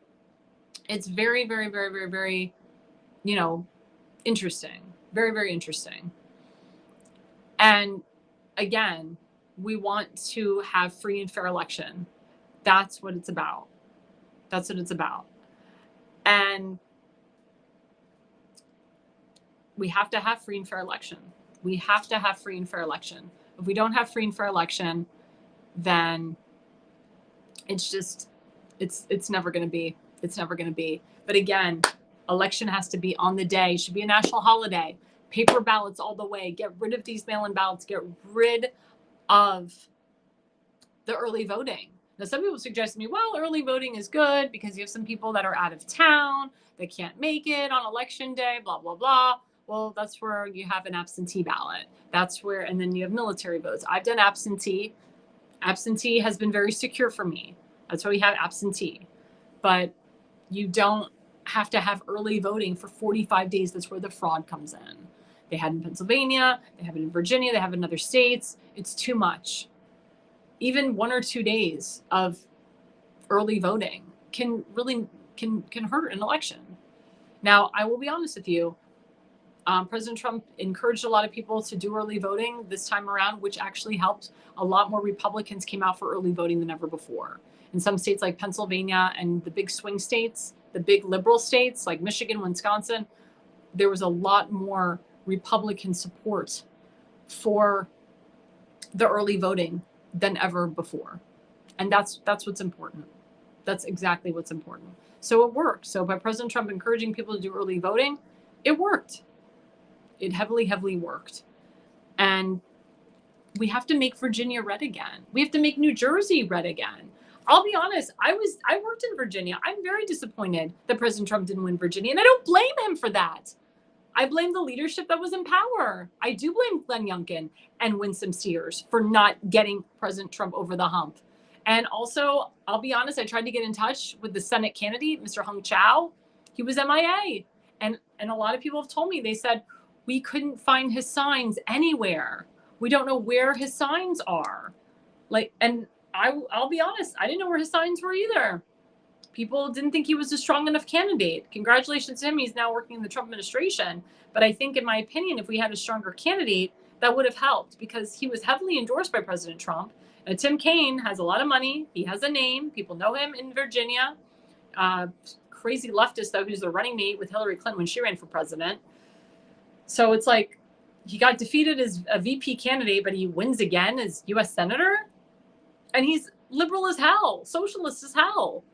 it's very, very, very, very, very, interesting. Very, very interesting. And again, we want to have free and fair election. That's what it's about. That's what it's about. And we have to have free and fair election. We have to have free and fair election. If we don't have free and fair election, then it's never going to be. It's never going to be. But again, Election has to be on the day. It should be a national holiday. Paper ballots all the way. Get rid of these mail-in ballots. Get rid of the early voting. Now, some people suggest to me, well, early voting is good because you have some people that are out of town that can't make it on election day, blah, blah, blah. Well, that's where you have an absentee ballot. That's where, and then you have military votes. I've done absentee. Absentee has been very secure for me. That's why we have absentee. But you don't have to have early voting for 45 days. That's where the fraud comes in. They had it in Pennsylvania. They have it in Virginia. They have it in other states. It's too much. Even 1 or 2 days of early voting can really can hurt an election. Now, I will be honest with you. President Trump encouraged a lot of people to do early voting this time around, which actually helped. A lot more Republicans came out for early voting than ever before. In some states like Pennsylvania and the big swing states, the big liberal states like Michigan, Wisconsin, there was a lot more Republican support for the early voting than ever before. And that's what's important. That's exactly what's important. So it worked. So by President Trump encouraging people to do early voting, it worked. It heavily worked. And we have to make Virginia red again. We have to make New Jersey red again. I'll be honest, I worked in Virginia. I'm very disappointed that President Trump didn't win Virginia, and I don't blame him for that. I blame the leadership that was in power. I do blame Glenn Youngkin and Winsome Sears for not getting President Trump over the hump. And also, I'll be honest, I tried to get in touch with the Senate candidate, Mr. Hung Chow. He was MIA. And a lot of people have told me, they said, we couldn't find his signs anywhere. We don't know where his signs are. I'll be honest, I didn't know where his signs were either. People didn't think he was a strong enough candidate. Congratulations to him. He's now working in the Trump administration. But I think, in my opinion, if we had a stronger candidate, that would have helped, because he was heavily endorsed by President Trump. Tim Kaine has a lot of money. He has a name. People know him in Virginia. Crazy leftist, though, who's the running mate with Hillary Clinton when she ran for president. So it's like he got defeated as a VP candidate, but he wins again as U.S. Senator. And he's liberal as hell, socialist as hell.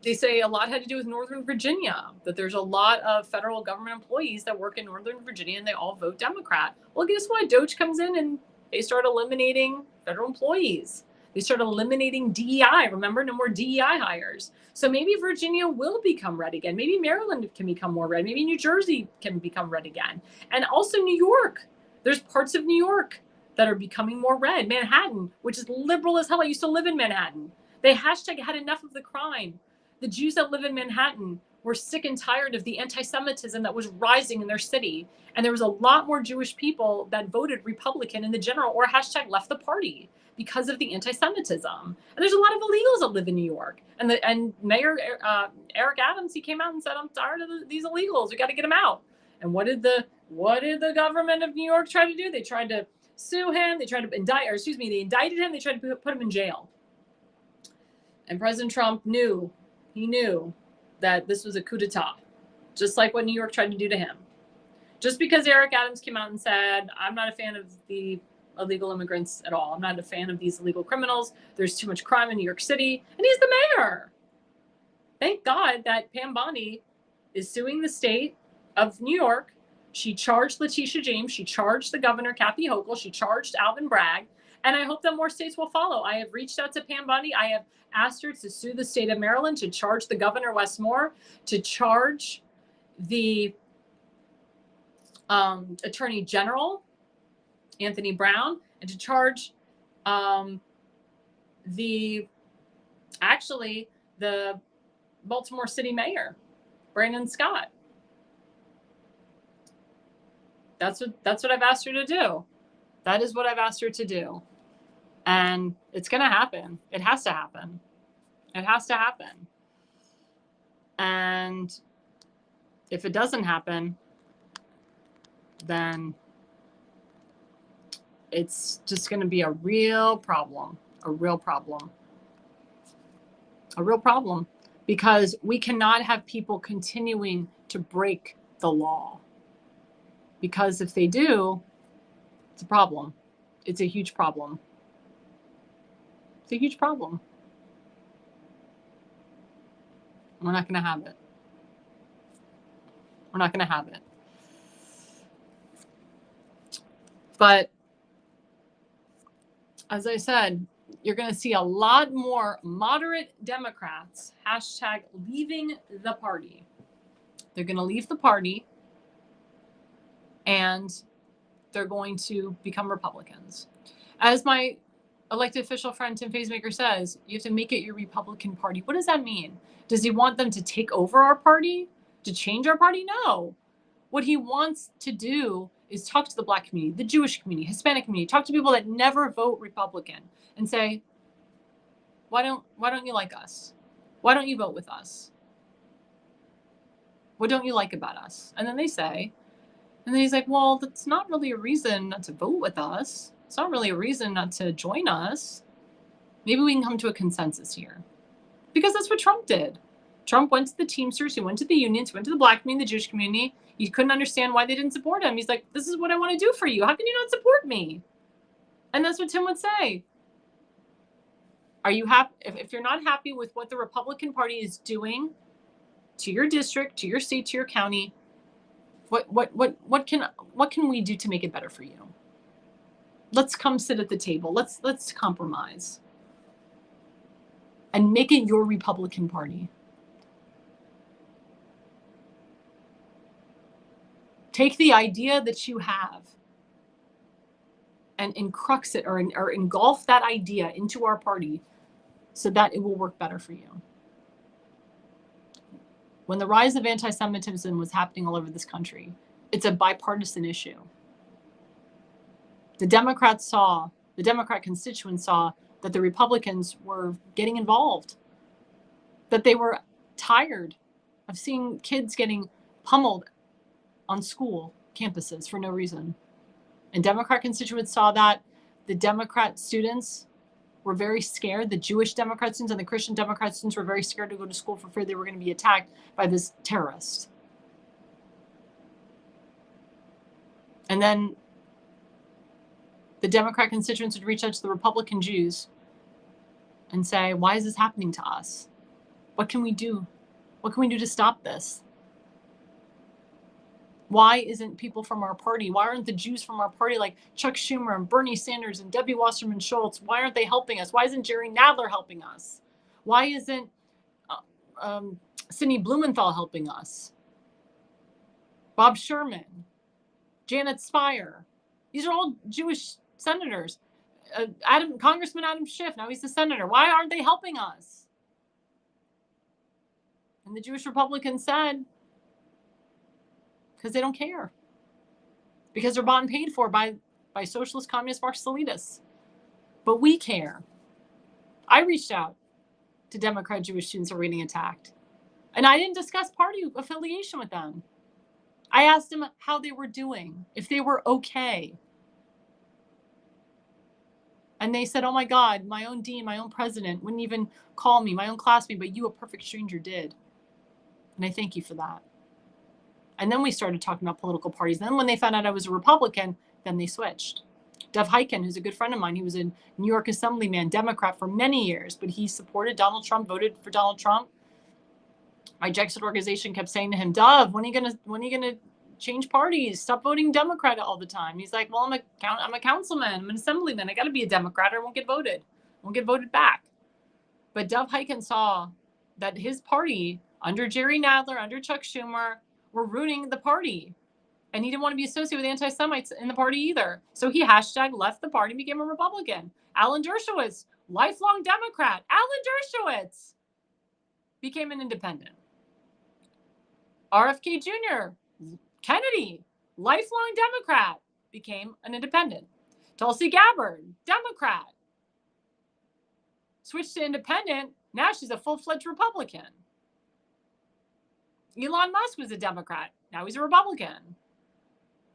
They say a lot had to do with Northern Virginia, that there's a lot of federal government employees that work in Northern Virginia and they all vote Democrat. Well, guess what? Doge comes in and they start eliminating federal employees. They start eliminating DEI. Remember, no more DEI hires. So maybe Virginia will become red again. Maybe Maryland can become more red. Maybe New Jersey can become red again. And also New York. There's parts of New York that are becoming more red. Manhattan, which is liberal as hell. I used to live in Manhattan. They hashtag had enough of the crime. The Jews that live in Manhattan were sick and tired of the anti-Semitism that was rising in their city. And there was a lot more Jewish people that voted Republican in the general, or hashtag left the party, because of the anti-Semitism. And there's a lot of illegals that live in New York. And Mayor Eric Adams, he came out and said, I'm tired of these illegals. We got to get them out. And what did the government of New York try to do? They tried to sue him. They tried to they indicted him. They tried to put him in jail. And President Trump knew that this was a coup d'etat, just like what New York tried to do to him. Just because Eric Adams came out and said, I'm not a fan of the illegal immigrants at all. I'm not a fan of these illegal criminals. There's too much crime in New York City. And he's the mayor. Thank God that Pam Bondi is suing the state of New York. She charged Letitia James. She charged the governor, Kathy Hochul. She charged Alvin Bragg. And I hope that more states will follow. I have reached out to Pam Bondi. I have asked her to sue the state of Maryland, to charge the governor, Wes Moore, to charge the attorney general, Anthony Brown, and to charge the Baltimore City mayor, Brandon Scott. That's what I've asked her to do. That is what I've asked her to do. And it's going to happen. It has to happen. It has to happen. And if it doesn't happen, then it's just going to be a real problem, because we cannot have people continuing to break the law. Because if they do, it's a problem. It's a huge problem. It's a huge problem. We're not going to have it. We're not going to have it. But as I said, you're going to see a lot more moderate Democrats hashtag leaving the party. They're going to leave the party and they're going to become Republicans. As my elected official friend Tim Facemaker says, you have to make it your Republican Party. What does that mean? Does he want them to take over our party? To change our party? No. What he wants to do is talk to the Black community, the Jewish community, Hispanic community, talk to people that never vote Republican and say, why don't you like us? Why don't you vote with us? What don't you like about us? And then they say, and then he's like, well, that's not really a reason not to vote with us. It's not really a reason not to join us. Maybe we can come to a consensus here. Because that's what Trump did. Trump went to the Teamsters, he went to the unions, he went to the Black community, the Jewish community. He couldn't understand why they didn't support him. He's like, this is what I want to do for you. How can you not support me? And that's what Tim would say. Are you happy? If you're not happy with what the Republican Party is doing to your district, to your state, to your county, what can we do to make it better for you? Let's come sit at the table. Let's compromise and make it your Republican Party. Take the idea that you have and encrux it or engulf that idea into our party so that it will work better for you. When the rise of anti-Semitism was happening all over this country, it's a bipartisan issue. The Democrat constituents saw that the Republicans were getting involved, that they were tired of seeing kids getting pummeled on school campuses for no reason. And Democrat constituents saw that. The Democrat students were very scared. The Jewish Democrat students and the Christian Democrat students were very scared to go to school for fear they were going to be attacked by this terrorist. And then the Democrat constituents would reach out to the Republican Jews and say, why is this happening to us? What can we do? What can we do to stop this? Why isn't people from our party? Why aren't the Jews from our party like Chuck Schumer and Bernie Sanders and Debbie Wasserman Schultz? Why aren't they helping us? Why isn't Jerry Nadler helping us? Why isn't Sidney Blumenthal helping us? Bob Sherman, Janet Spire. These are all Jewish senators. Congressman Adam Schiff, now he's the senator. Why aren't they helping us? And the Jewish Republicans said, because they don't care. Because they're bought and paid for by socialist communist Marxist elitists. But we care. I reached out to Democrat Jewish students who were getting attacked. And I didn't discuss party affiliation with them. I asked them how they were doing, if they were okay. And they said, oh my God, my own dean, my own president wouldn't even call me, my own classmate, but you, a perfect stranger, did. And I thank you for that. And then we started talking about political parties. Then when they found out I was a Republican, then they switched. Dev Heiken, who's a good friend of mine, he was a New York Assemblyman, Democrat for many years, but he supported Donald Trump, voted for Donald Trump. My Brexit organization kept saying to him, Dov, when are you gonna change parties? Stop voting Democrat all the time. He's like, well, I'm a councilman, I'm an assemblyman. I got to be a Democrat or I won't get voted. I won't get voted back. But Dev Heiken saw that his party, under Jerry Nadler, under Chuck Schumer, were ruining the party. And he didn't want to be associated with anti-Semites in the party either. So he hashtag left the party and became a Republican. Alan Dershowitz, lifelong Democrat. Alan Dershowitz became an independent. RFK Jr., Kennedy, lifelong Democrat, became an independent. Tulsi Gabbard, Democrat. Switched to independent. Now she's a full-fledged Republican. Elon Musk was a Democrat. Now he's a Republican.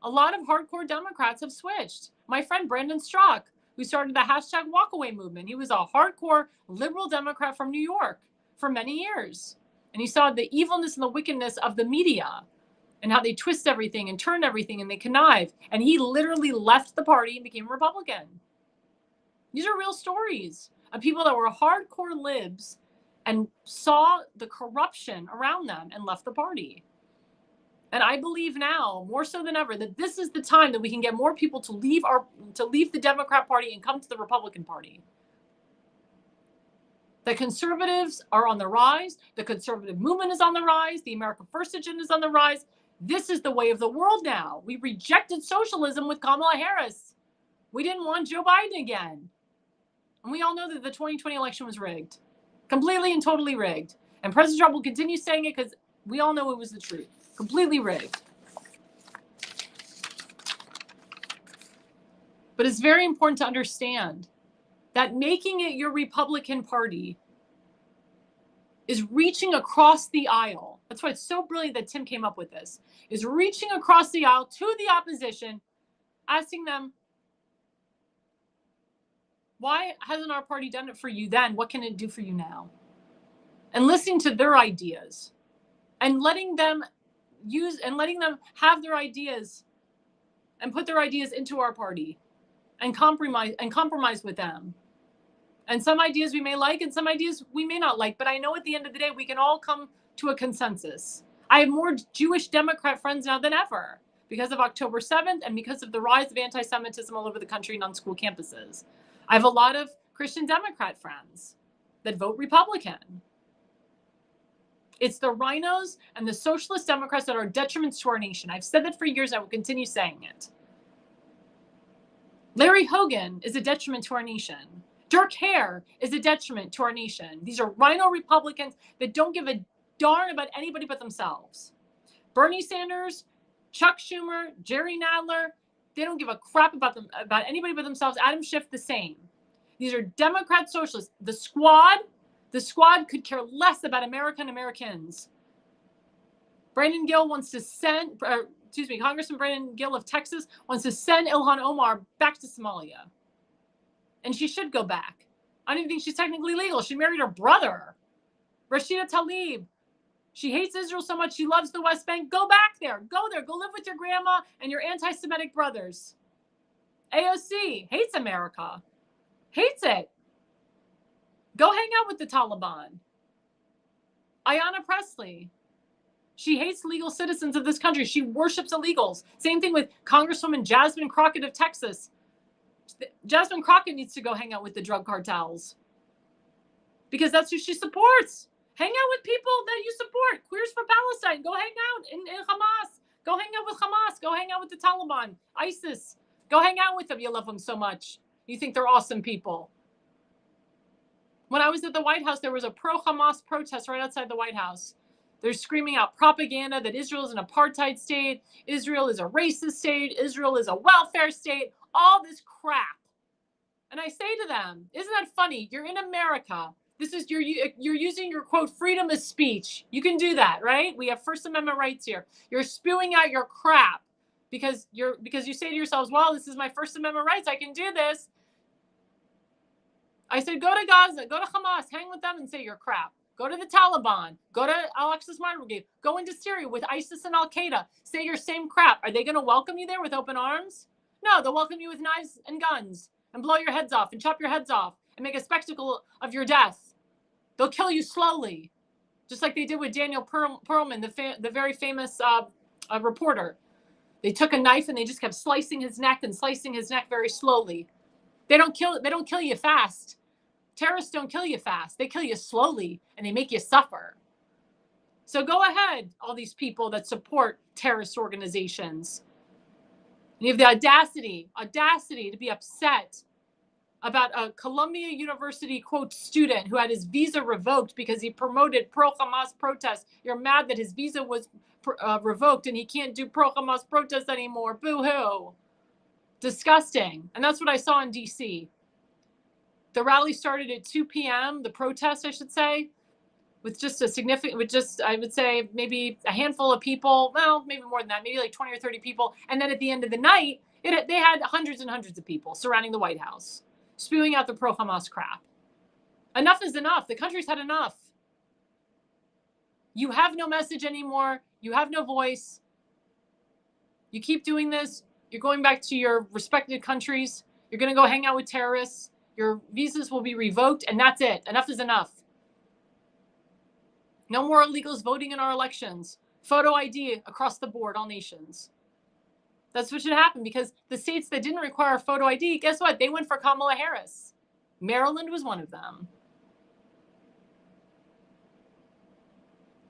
A lot of hardcore Democrats have switched. My friend Brandon Strzok, who started the hashtag walkaway movement, he was a hardcore liberal Democrat from New York for many years. And he saw the evilness and the wickedness of the media and how they twist everything and turn everything and they connive. And he literally left the party and became a Republican. These are real stories of people that were hardcore libs and saw the corruption around them and left the party. And I believe now, more so than ever, that this is the time that we can get more people to leave the Democrat Party and come to the Republican Party. The conservatives are on the rise. The conservative movement is on the rise. The America First agenda is on the rise. This is the way of the world now. We rejected socialism with Kamala Harris. We didn't want Joe Biden again. And we all know that the 2020 election was rigged. Completely and totally rigged. And President Trump will continue saying it because we all know it was the truth. Completely rigged. But it's very important to understand that making it your Republican Party is reaching across the aisle. That's why it's so brilliant that Tim came up with this, is reaching across the aisle to the opposition, asking them, why hasn't our party done it for you then? What can it do for you now? And listening to their ideas and letting them have their ideas and put their ideas into our party and compromise with them. And some ideas we may like and some ideas we may not like. But I know at the end of the day, we can all come to a consensus. I have more Jewish Democrat friends now than ever because of October 7th and because of the rise of anti-Semitism all over the country and on school campuses. I have a lot of Christian Democrat friends that vote Republican. It's the rhinos and the socialist Democrats that are detriments to our nation. I've said that for years. I will continue saying it. Larry Hogan is a detriment to our nation. Dirk Hare is a detriment to our nation. These are rhino Republicans that don't give a darn about anybody but themselves. Bernie Sanders, Chuck Schumer, Jerry Nadler, they don't give a crap about anybody but themselves. Adam Schiff, the same. These are Democrat socialists. The squad could care less about America and Americans. Congressman Brandon Gill of Texas wants to send Ilhan Omar back to Somalia. And she should go back. I don't even think she's technically legal. She married her brother, Rashida Tlaib. She hates Israel so much. She loves the West Bank. Go back there. Go there. Go live with your grandma and your anti-Semitic brothers. AOC hates America. Hates it. Go hang out with the Taliban. Ayanna Pressley. She hates legal citizens of this country. She worships illegals. Same thing with Congresswoman Jasmine Crockett of Texas. Jasmine Crockett needs to go hang out with the drug cartels because that's who she supports. Hang out with people that you support. Queers for Palestine. Go hang out in Hamas. Go hang out with Hamas. Go hang out with the Taliban, ISIS. Go hang out with them. You love them so much. You think they're awesome people. When I was at the White House, there was a pro-Hamas protest right outside the White House. They're screaming out propaganda that Israel is an apartheid state. Israel is a racist state. Israel is a welfare state. All this crap. And I say to them, isn't that funny? You're in America. You're using your quote freedom of speech. You can do that, right? We have First Amendment rights here. You're spewing out your crap because you say to yourselves, well, this is my First Amendment rights. I can do this. I said, go to Gaza, go to Hamas, hang with them and say your crap. Go to the Taliban, go to Al-Aqsa's Martyr Brigade, go into Syria with ISIS and Al-Qaeda, say your same crap. Are they going to welcome you there with open arms? No, they'll welcome you with knives and guns and blow your heads off and chop your heads off and make a spectacle of your death. They'll kill you slowly, just like they did with Daniel Pearlman, the very famous reporter. They took a knife and they just kept slicing his neck very slowly. They don't kill you fast. Terrorists don't kill you fast. They kill you slowly and they make you suffer. So go ahead, all these people that support terrorist organizations. And you have the audacity to be upset about a Columbia University, quote, student who had his visa revoked because he promoted pro-Hamas protests. You're mad that his visa was revoked and he can't do pro-Hamas protests anymore. Boo-hoo. Disgusting. And that's what I saw in D.C. The rally started at 2 p.m., the protest, I should say, with I would say maybe a handful of people. Well, maybe more than that, maybe like 20 or 30 people. And then at the end of the night, they had hundreds and hundreds of people surrounding the White House, spewing out the pro-Hamas crap. Enough is enough. The country's had enough. You have no message anymore. You have no voice. You keep doing this. You're going back to your respected countries. You're going to go hang out with terrorists. Your visas will be revoked, and that's it. Enough is enough. No more illegals voting in our elections. Photo ID across the board, all nations. That's what should happen, because the states that didn't require photo ID, guess what? They went for Kamala Harris. Maryland was one of them.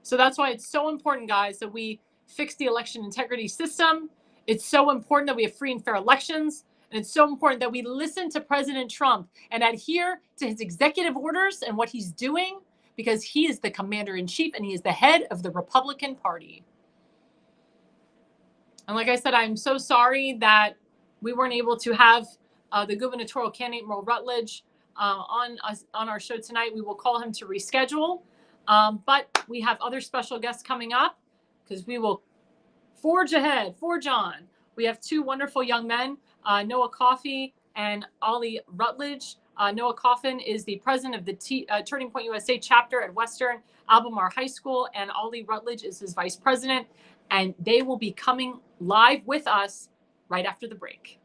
So that's why it's so important, guys, that we fix the election integrity system. It's so important that we have free and fair elections. And it's so important that we listen to President Trump and adhere to his executive orders and what he's doing, because he is the commander-in-chief and he is the head of the Republican Party. And like I said, I'm so sorry that we weren't able to have the gubernatorial candidate, Merle Rutledge, on our show tonight. We will call him to reschedule. But we have other special guests coming up, because we will forge ahead, forge on. We have two wonderful young men, Noah Coffin and Ollie Rutledge. Noah Coffin is the president of the Turning Point USA chapter at Western Albemarle High School, and Ollie Rutledge is his vice president. And they will be coming live with us right after the break.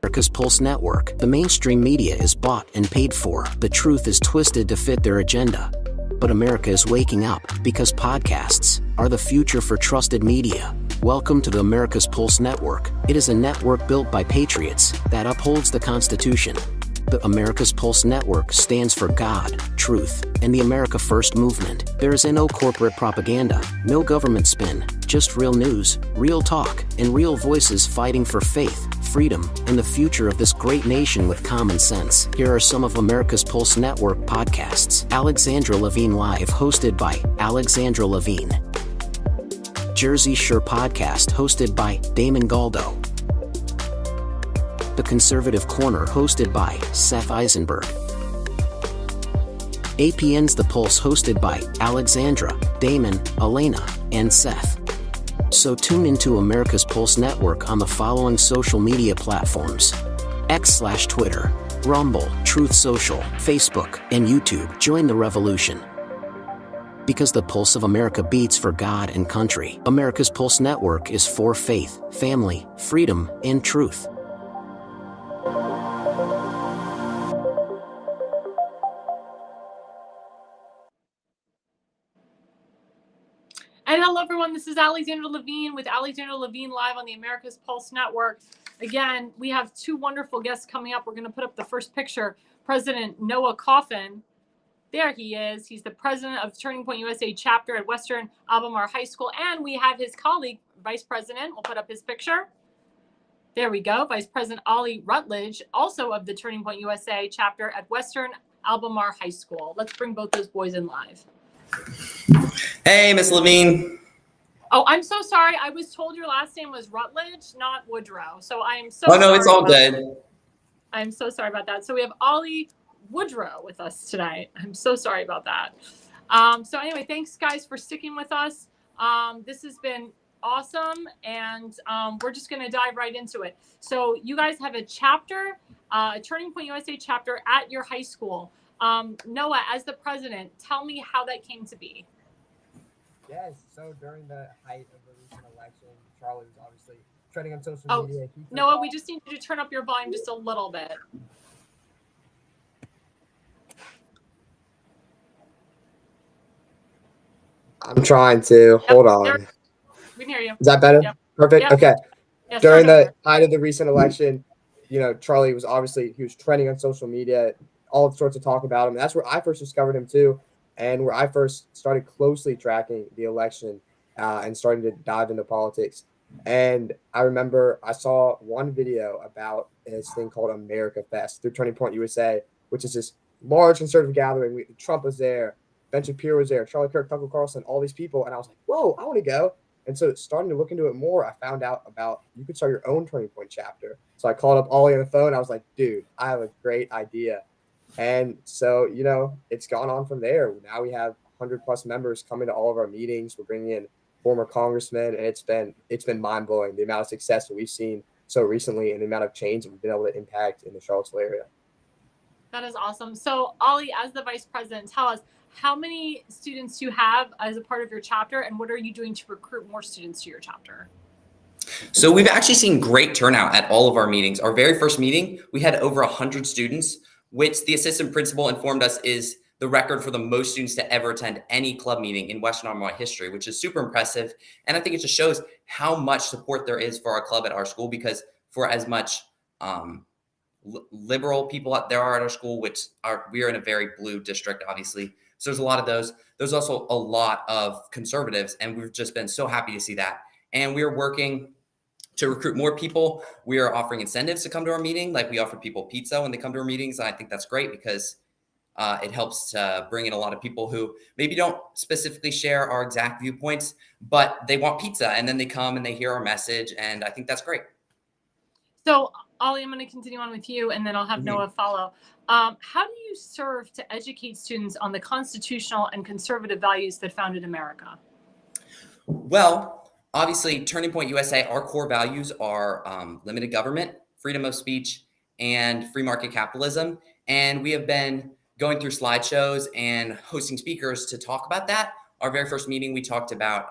America's Pulse Network. The mainstream media is bought and paid for. The truth is twisted to fit their agenda. But America is waking up, because podcasts are the future for trusted media. Welcome to the America's Pulse Network. It is a network built by patriots that upholds the Constitution. The America's Pulse Network stands for God, truth, and the America First movement. There is no corporate propaganda, no government spin, just real news, real talk, and real voices fighting for faith, freedom, and the future of this great nation with common sense. Here are some of America's Pulse Network podcasts. Alexandra Levine Live, hosted by Alexandra Levine. Jersey Shore Podcast, hosted by Damon Galdo. The Conservative Corner, hosted by Seth Eisenberg. APN's The Pulse, hosted by Alexandra, Damon, Elena, and Seth. So tune into America's Pulse Network on the following social media platforms: X/Twitter, Rumble, Truth Social, Facebook, and YouTube. Join the revolution, because the pulse of America beats for God and country. America's Pulse Network is for faith, family, freedom, and truth. And hello, everyone. This is Alexandra Levine with Alexandra Levine Live on the America's Pulse Network. Again, we have two wonderful guests coming up. We're going to put up the first picture. President Noah Coffin. There he is. He's the president of Turning Point USA chapter at Western Albemarle High School. And we have his colleague, Vice President. We'll put up his picture. There we go. Vice President Ollie Rutledge, also of the Turning Point USA chapter at Western Albemarle High School. Let's bring both those boys in live. Hey, Miss Levine. Oh, I'm so sorry. I was told your last name was Rutledge, not Woodrow. So I'm so sorry. Oh, no, it's all good. That. I'm so sorry about that. So we have Ollie Woodrow with us tonight. I'm so sorry about that. So anyway, thanks, guys, for sticking with us. This has been awesome, and we're just going to dive right into it. So you guys have a chapter, a Turning Point USA chapter at your high school. Noah, as the president, tell me how that came to be. Yes, so during the height of the recent election, Charlie was obviously trending on social media. Noah, we just need you to turn up your volume just a little bit. I'm trying to. Hold on. We can hear you. Is that better? Yep. Perfect. Yep. Okay. Yes, during the height of the recent election, Charlie was he was trending on social media, all sorts of talk about him. And that's where I first discovered him too, and where I first started closely tracking the election and starting to dive into politics. And I remember I saw one video about this thing called America Fest through Turning Point USA, which is this large conservative gathering. Trump was there, Ben Shapiro was there, Charlie Kirk, Tucker Carlson, all these people. And I was like, whoa, I want to go. And so starting to look into it more, I found out about you could start your own Turning Point chapter. So I called up Ollie on the phone. I was like, dude, I have a great idea. And so, it's gone on from there. Now we have 100+ members coming to all of our meetings. We're bringing in former congressmen, and it's been mind-blowing, the amount of success that we've seen so recently and the amount of change that we've been able to impact in the Charlottesville area. That is awesome. So, Ollie, as the vice president, tell us, how many students do you have as a part of your chapter, and what are you doing to recruit more students to your chapter? So we've actually seen great turnout at all of our meetings. Our very first meeting, we had over 100 students, which the assistant principal informed us is the record for the most students to ever attend any club meeting in Western Illinois history, which is super impressive. And I think it just shows how much support there is for our club at our school, because for as much liberal people there are at our school, we are in a very blue district, obviously. So there's a lot of those. There's also a lot of conservatives, and we've just been so happy to see that. And we're working to recruit more people. We are offering incentives to come to our meeting. Like, we offer people pizza when they come to our meetings. And I think that's great, because it helps to bring in a lot of people who maybe don't specifically share our exact viewpoints, but they want pizza, and then they come and they hear our message. And I think that's great. So, Ollie, I'm going to continue on with you, and then I'll have Noah follow. How do you serve to educate students on the constitutional and conservative values that founded America? Well, obviously, Turning Point USA, our core values are limited government, freedom of speech, and free market capitalism. And we have been going through slideshows and hosting speakers to talk about that. Our very first meeting, we talked about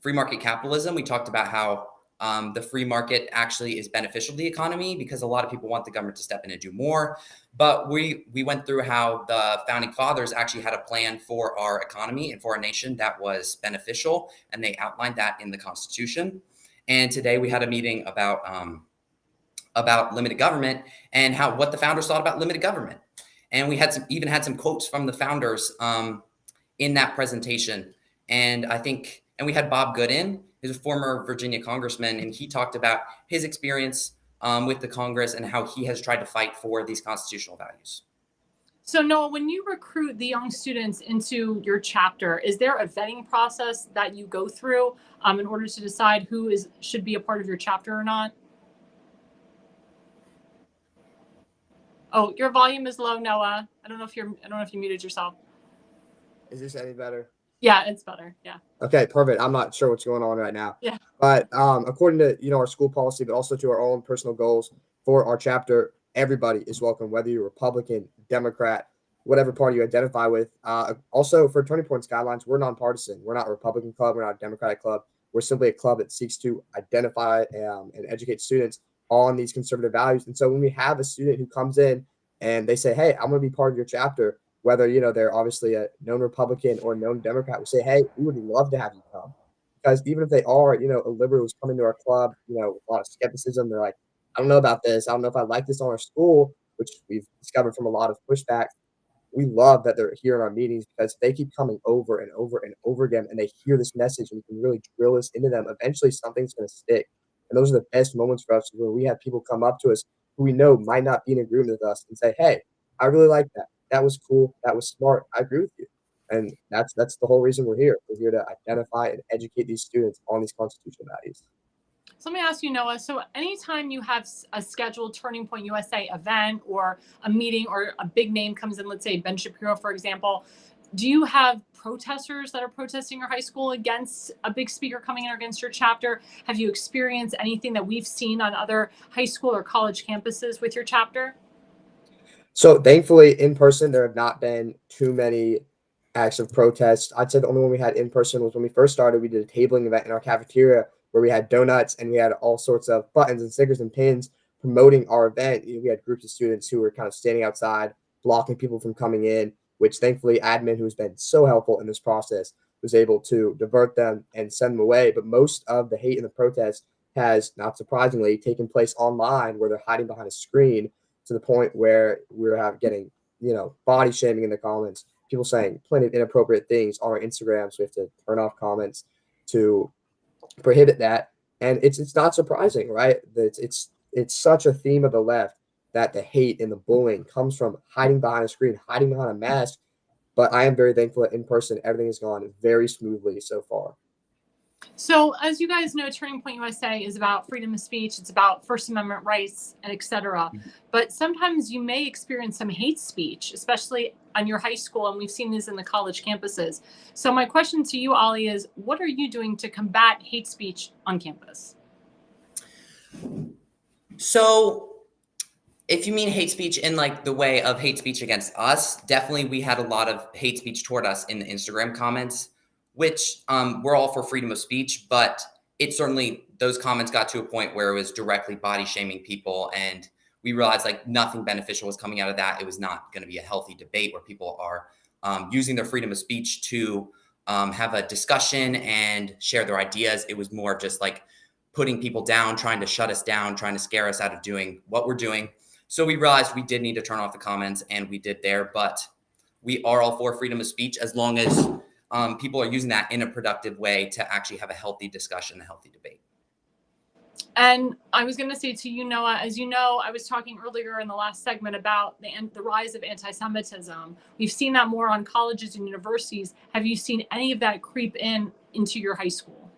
free market capitalism. We talked about how the free market actually is beneficial to the economy, because a lot of people want the government to step in and do more. But we went through how the founding fathers actually had a plan for our economy and for our nation that was beneficial, and they outlined that in the Constitution. And today we had a meeting about limited government and what the founders thought about limited government. And we had some quotes from the founders in that presentation. And we had Bob Gooden, who's a former Virginia congressman, and he talked about his experience with the Congress and how he has tried to fight for these constitutional values. So, Noah, when you recruit the young students into your chapter, is there a vetting process that you go through in order to decide who should be a part of your chapter or not? Oh, your volume is low, Noah. I don't know if you muted yourself. Is this any better? Yeah, it's better. Yeah. Okay, perfect. I'm not sure what's going on right now. Yeah. But according to our school policy, but also to our own personal goals for our chapter, everybody is welcome, whether you're Republican, Democrat, whatever party you identify with. Also, for Turning Point's guidelines, we're nonpartisan. We're not a Republican club. We're not a Democratic club. We're simply a club that seeks to identify and educate students on these conservative values. And so when we have a student who comes in and they say, hey, I'm going to be part of your chapter, whether, they're obviously a known Republican or a known Democrat, we say, hey, we would love to have you come. Because even if they are, a liberal who's coming to our club, a lot of skepticism, they're like, I don't know about this. I don't know if I like this on our school, which we've discovered from a lot of pushback. We love that they're here in our meetings, because they keep coming over and over and over again, and they hear this message, and we can really drill this into them. Eventually, something's going to stick. And those are the best moments for us, when we have people come up to us who we know might not be in agreement with us and say, hey, I really like that. That was cool. That was smart. I agree with you. And that's the whole reason we're here. We're here to identify and educate these students on these constitutional values. So let me ask you, Noah, so anytime you have a scheduled Turning Point USA event or a meeting, or a big name comes in, let's say Ben Shapiro, for example, do you have protesters that are protesting your high school against a big speaker coming in or against your chapter? Have you experienced anything that we've seen on other high school or college campuses with your chapter? So thankfully, in person, there have not been too many acts of protest. I'd say the only one we had in person was when we first started. We did a tabling event in our cafeteria where we had donuts and we had all sorts of buttons and stickers and pins promoting our event. We had groups of students who were kind of standing outside, blocking people from coming in, which thankfully admin, who's been so helpful in this process, was able to divert them and send them away. But most of the hate and the protest has, not surprisingly, taken place online, where they're hiding behind a screen, to the point where we're getting, body shaming in the comments, people saying plenty of inappropriate things on our Instagram. So we have to turn off comments to prohibit that. And it's not surprising, right? It's such a theme of the left that the hate and the bullying comes from hiding behind a screen, hiding behind a mask. But I am very thankful that in person, everything has gone very smoothly so far. So as you guys know, Turning Point USA is about freedom of speech. It's about First Amendment rights, and et cetera. But sometimes you may experience some hate speech, especially on your high school. And we've seen this in the college campuses. So my question to you, Ollie, is what are you doing to combat hate speech on campus? So if you mean hate speech in like the way of hate speech against us, definitely we had a lot of hate speech toward us in the Instagram comments, which we're all for freedom of speech, but it certainly, those comments got to a point where it was directly body shaming people, and we realized like nothing beneficial was coming out of that. It was not going to be a healthy debate where people are using their freedom of speech to have a discussion and share their ideas. It was more just like putting people down, trying to shut us down, trying to scare us out of doing what we're doing. So we realized we did need to turn off the comments, and we did there. But we are all for freedom of speech as long as people are using that in a productive way to actually have a healthy discussion, a healthy debate. And I was going to say to you, Noah, as you know, I was talking earlier in the last segment about the rise of anti-Semitism. We've seen that more on colleges and universities. Have you seen any of that creep into your high school?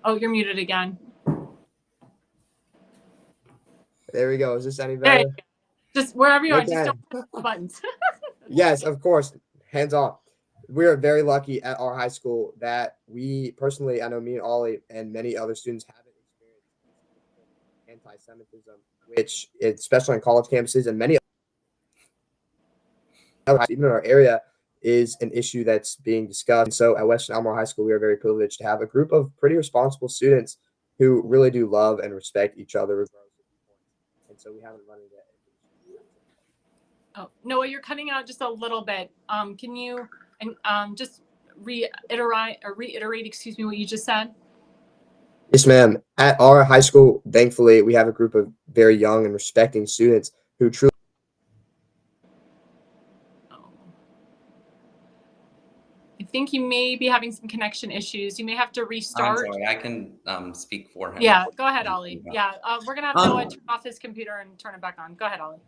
Oh, you're muted again. There we go. Is this any better? Just wherever you are, Okay. just don't press the buttons. Yes, of course. Hands on. We are very lucky at our high school that we personally, I know me and Ollie and many other students haven't experienced anti-Semitism, which, especially on college campuses and many other, even in our area, is an issue that's being discussed. And so at Western Elmore High School, we are very privileged to have a group of pretty responsible students who really do love and respect each other regardless of viewpoints. And so we haven't run into it. Oh, Noah, you're cutting out just a little bit. Can you just reiterate, excuse me, what you just said? Yes, ma'am. At our high school, thankfully, we have a group of very young and respecting students who truly. I think you may be having some connection issues. You may have to restart. I'm sorry, I can speak for him. Yeah, go ahead, Ollie. Yeah, we're going to have Noah turn off his computer and turn it back on. Go ahead, Ollie.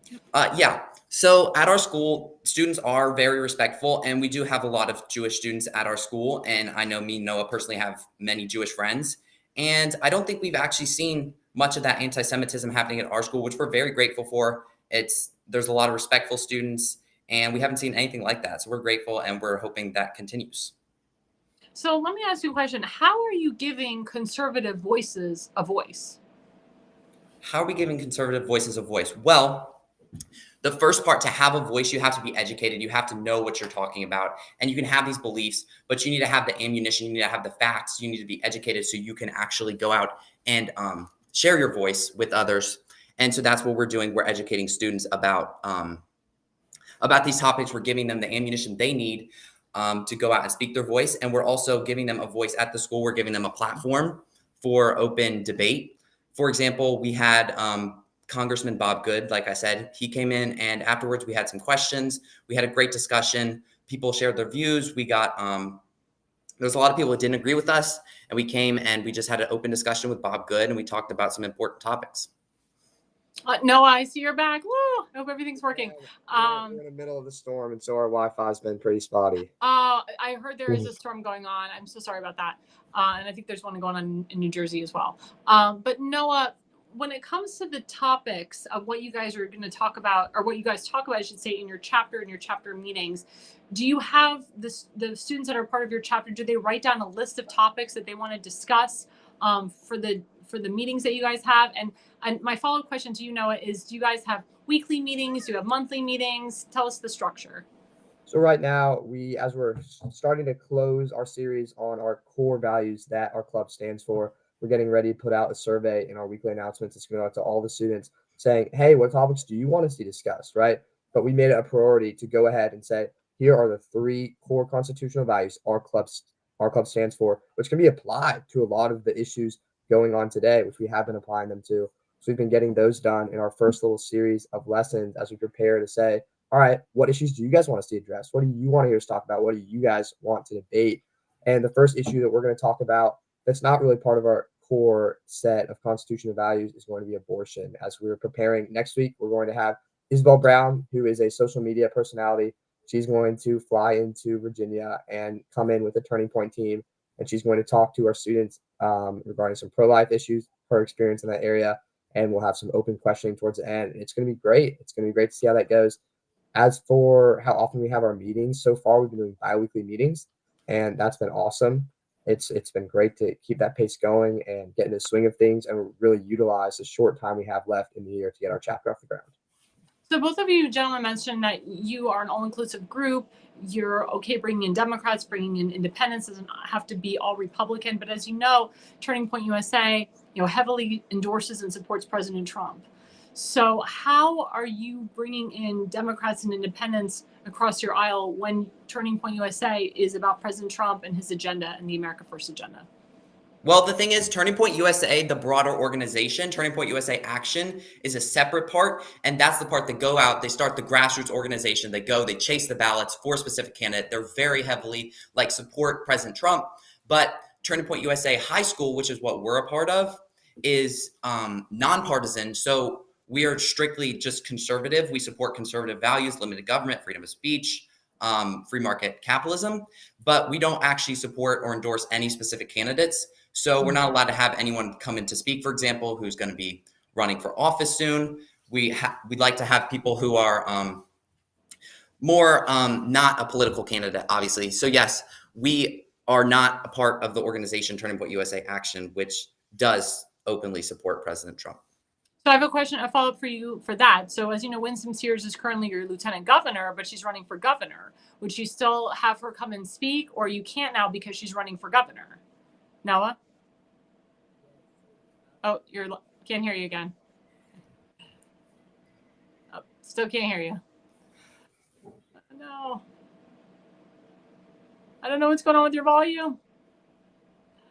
Yeah. So at our school, students are very respectful, and we do have a lot of Jewish students at our school. And I know me, Noah, personally have many Jewish friends. And I don't think we've actually seen much of that anti-Semitism happening at our school, which we're very grateful for. There's a lot of respectful students, and we haven't seen anything like that. So we're grateful, and we're hoping that continues. So let me ask you a question. How are you giving conservative voices a voice? How are we giving conservative voices a voice? Well, the first part, to have a voice, you have to be educated. You have to know what you're talking about, and you can have these beliefs, but you need to have the ammunition. You need to have the facts. You need to be educated so you can actually go out and share your voice with others. And so that's what we're doing. We're educating students about these topics. We're giving them the ammunition they need to go out and speak their voice. And we're also giving them a voice at the school. We're giving them a platform for open debate. For example, we had Congressman Bob Good, like I said, he came in, and afterwards we had some questions. We had a great discussion. People shared their views. We got, there's a lot of people that didn't agree with us, and we came and we just had an open discussion with Bob Good, and we talked about some important topics. Noah, I see you're back. Woo! I hope everything's working. We're in the middle of the storm, and so our Wi-Fi's been pretty spotty. I heard there is a storm going on. I'm so sorry about that. And I think there's one going on in New Jersey as well. But Noah, when it comes to the topics of what you guys are going to talk about, or what you guys talk about, I should say, in your chapter meetings, do you have the students that are part of your chapter, do they write down a list of topics that they want to discuss for the meetings that you guys have? And my follow-up question to you, Noah, is do you guys have weekly meetings? Do you have monthly meetings? Tell us the structure. So right now, as we're starting to close our series on our core values that our club stands for, we're getting ready to put out a survey in our weekly announcements. It's going out to all the students saying, hey, what topics do you want to see discussed, right? But we made it a priority to go ahead and say, here are the 3 core constitutional values our club stands for, which can be applied to a lot of the issues going on today, which we have been applying them to. So we've been getting those done in our first little series of lessons as we prepare to say, all right, what issues do you guys want to see addressed? What do you want to hear us talk about? What do you guys want to debate? And the first issue that we're going to talk about that's not really part of our core set of constitutional values is going to be abortion. As we're preparing next week, we're going to have Isabel Brown, who is a social media personality. She's going to fly into Virginia and come in with a Turning Point team, and she's going to talk to our students regarding some pro-life issues, her experience in that area, and we'll have some open questioning towards the end. And it's going to be great. It's going to be great to see how that goes. As for how often we have our meetings, so far we've been doing bi-weekly meetings, and that's been awesome. It's been great to keep that pace going and get in the swing of things and really utilize the short time we have left in the year to get our chapter off the ground. So both of you gentlemen mentioned that you are an all-inclusive group. You're okay bringing in Democrats, bringing in independents. Doesn't have to be all Republican. But as you know, Turning Point USA heavily endorses and supports President Trump. So how are you bringing in Democrats and independents across your aisle when Turning Point USA is about President Trump and his agenda and the America First agenda? Well, the thing is, Turning Point USA, the broader organization, Turning Point USA Action is a separate part. And that's the part that go out, they start the grassroots organization. They go, they chase the ballots for a specific candidate. They're very heavily support President Trump. But Turning Point USA High School, which is what we're a part of, is nonpartisan. So we are strictly just conservative. We support conservative values, limited government, freedom of speech, free market capitalism, but we don't actually support or endorse any specific candidates. So we're not allowed to have anyone come in to speak, for example, who's going to be running for office soon. We'd like to have people who are more not a political candidate, obviously. So yes, we are not a part of the organization Turning Point USA Action, which does openly support President Trump. So I have a follow-up for you for that. So as you know, Winsome Sears is currently your lieutenant governor, but she's running for governor. Would you still have her come and speak, or you can't now because she's running for governor? Noah? Oh, can't hear you again. Oh, still can't hear you. No. I don't know what's going on with your volume.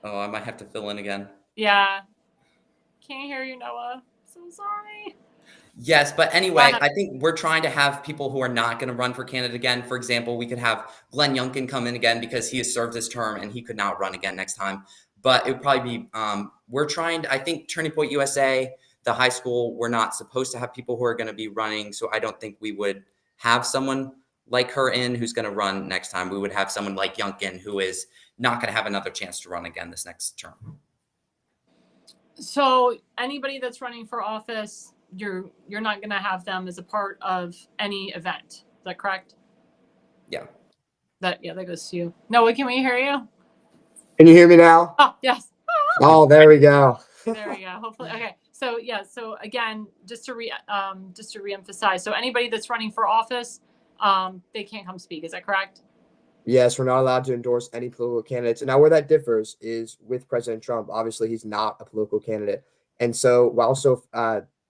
Oh, I might have to fill in again. Yeah. Can't hear you, Noah. So sorry. Yes, but anyway, I think we're trying to have people who are not going to run for candidate again. For example, we could have Glenn Youngkin come in again because he has served his term and he could not run again next time. But it would probably be, I think Turning Point USA, the high school, we're not supposed to have people who are going to be running. So I don't think we would have someone like her in who's going to run next time. We would have someone like Youngkin who is not going to have another chance to run again this next term. So anybody that's running for office, you're not going to have them as a part of any event. Is that correct? Yeah. That goes to you. Noah, can we hear you? Can you hear me now? Oh, yes. Oh, there we go. There we go. Hopefully. Okay. So yeah. So again, just to reemphasize. So anybody that's running for office, they can't come speak. Is that correct? Yes, we're not allowed to endorse any political candidates. And now where that differs is with President Trump. Obviously, he's not a political candidate. And so while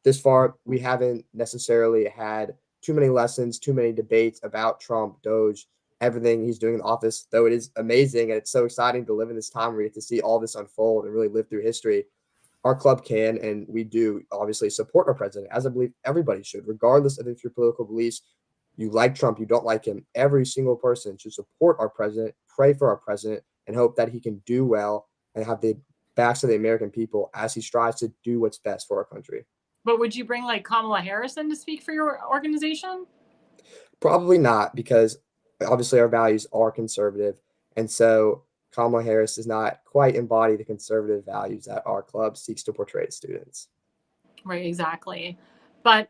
this far, we haven't necessarily had too many lessons, too many debates about Trump, Doge, everything he's doing in the office, though it is amazing. And it's so exciting to live in this time where we get to see all this unfold and really live through history. Our club can, and we do obviously support our president, as I believe everybody should, regardless of if your political beliefs, you like Trump, you don't like him. Every single person should support our president, pray for our president, and hope that he can do well and have the backs of the American people as he strives to do what's best for our country. But would you bring Kamala Harris in to speak for your organization? Probably not, because obviously our values are conservative. And so Kamala Harris does not quite embody the conservative values that our club seeks to portray to students. Right, exactly. But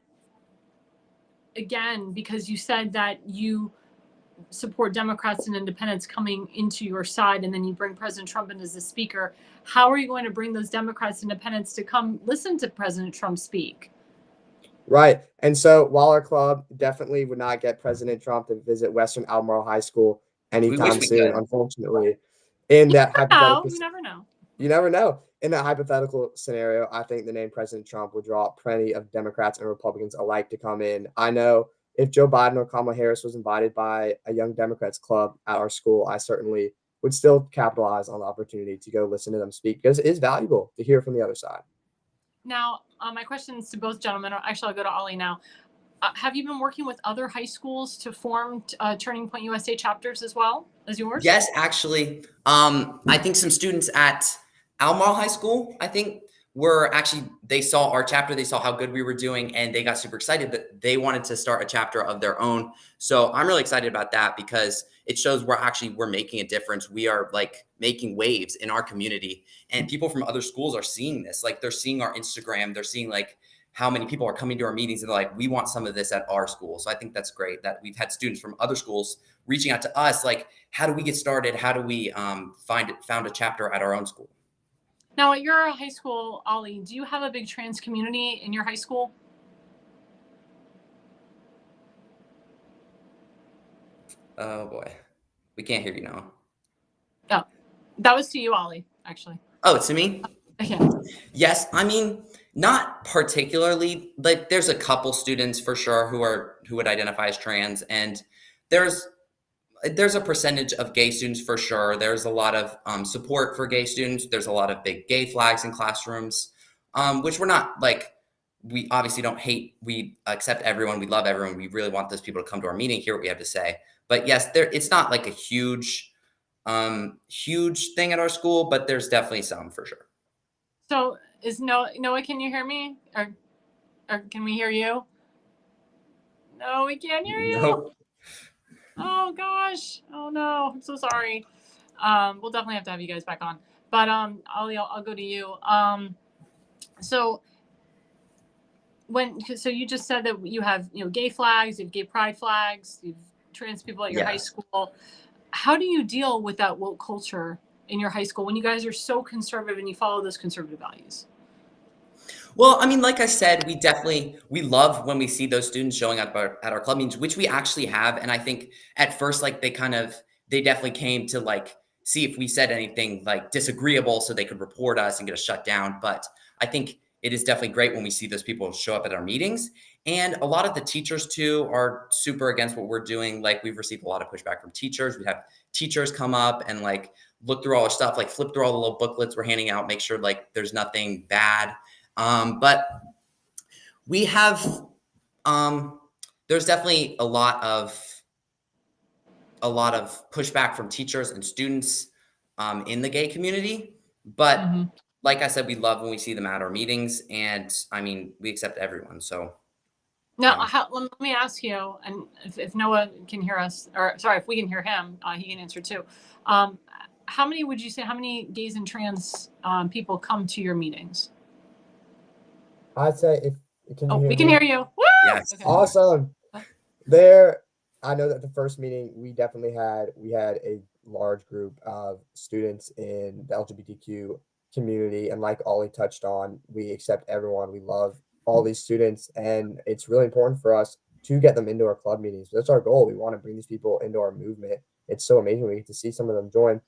again, because you said that you support Democrats and independents coming into your side, and then you bring President Trump in as the speaker, how are you going to bring those Democrats and independents to come listen to President Trump speak? Right. And so while our club definitely would not get President Trump to visit Western Albemarle High School anytime soon, unfortunately, in that hypothetical, you never know. You never know. In that hypothetical scenario, I think the name President Trump would draw plenty of Democrats and Republicans alike to come in. I know if Joe Biden or Kamala Harris was invited by a Young Democrats club at our school, I certainly would still capitalize on the opportunity to go listen to them speak, because it is valuable to hear from the other side. Now, my questions to both gentlemen, actually, I'll go to Ollie now. Have you been working with other high schools to form Turning Point USA chapters as well as yours? Yes, actually. I think some students at Albemarle High School, I think, they saw our chapter, they saw how good we were doing, and they got super excited that they wanted to start a chapter of their own. So I'm really excited about that, because it shows we're making a difference. We are making waves in our community, and people from other schools are seeing this. They're seeing our Instagram, they're seeing how many people are coming to our meetings, and they're like, we want some of this at our school. So I think that's great that we've had students from other schools reaching out to us, how do we get started? How do we found a chapter at our own school? Now, at your high school, Ollie, do you have a big trans community in your high school? Oh, boy. We can't hear you now. Oh, that was to you, Ollie, actually. Oh, it's to me? Yeah. Yes, I mean, not particularly. Like, there's a couple students for sure who would identify as trans, and there's there's a percentage of gay students for sure. There's a lot of support for gay students. There's a lot of big gay flags in classrooms, which we're not like. We obviously don't hate. We accept everyone. We love everyone. We really want those people to come to our meeting, hear what we have to say. But yes, it's not like a huge thing at our school, but there's definitely some for sure. So is Noah, can you hear me? Or can we hear you? No, we can't hear you. Nope. Oh gosh. Oh no. I'm so sorry. We'll definitely have to have you guys back on. But Ollie, I'll go to you. So you just said that you have, gay flags, you have gay pride flags, you have trans people at your high Yes. school. How do you deal with that woke culture in your high school when you guys are so conservative and you follow those conservative values? Well, I mean, like I said, we love when we see those students showing up at our club meetings, which we actually have. And I think at first, like they definitely came to like see if we said anything like disagreeable so they could report us and get us shut down. But I think it is definitely great when we see those people show up at our meetings. And a lot of the teachers too are super against what we're doing. Like, we've received a lot of pushback from teachers. We have teachers come up and like look through all our stuff, like flip through all the little booklets we're handing out, make sure like there's nothing bad. But we have, there's definitely a lot of pushback from teachers and students in the gay community. But like I said, we love when we see them at our meetings, and I mean, we accept everyone. So now, let me ask you, and if Noah can hear us, or sorry, if we can hear him, he can answer too. How many gays and trans people come to your meetings? I'd say we can hear you. Woo! yes. Okay. Awesome. I know that the first meeting we had a large group of students in the LGBTQ community, and like Ollie touched on, we accept everyone. We love all these students, and it's really important for us to get them into our club meetings. That's our goal. We want to bring these people into our movement. It's so amazing we get to see some of them join.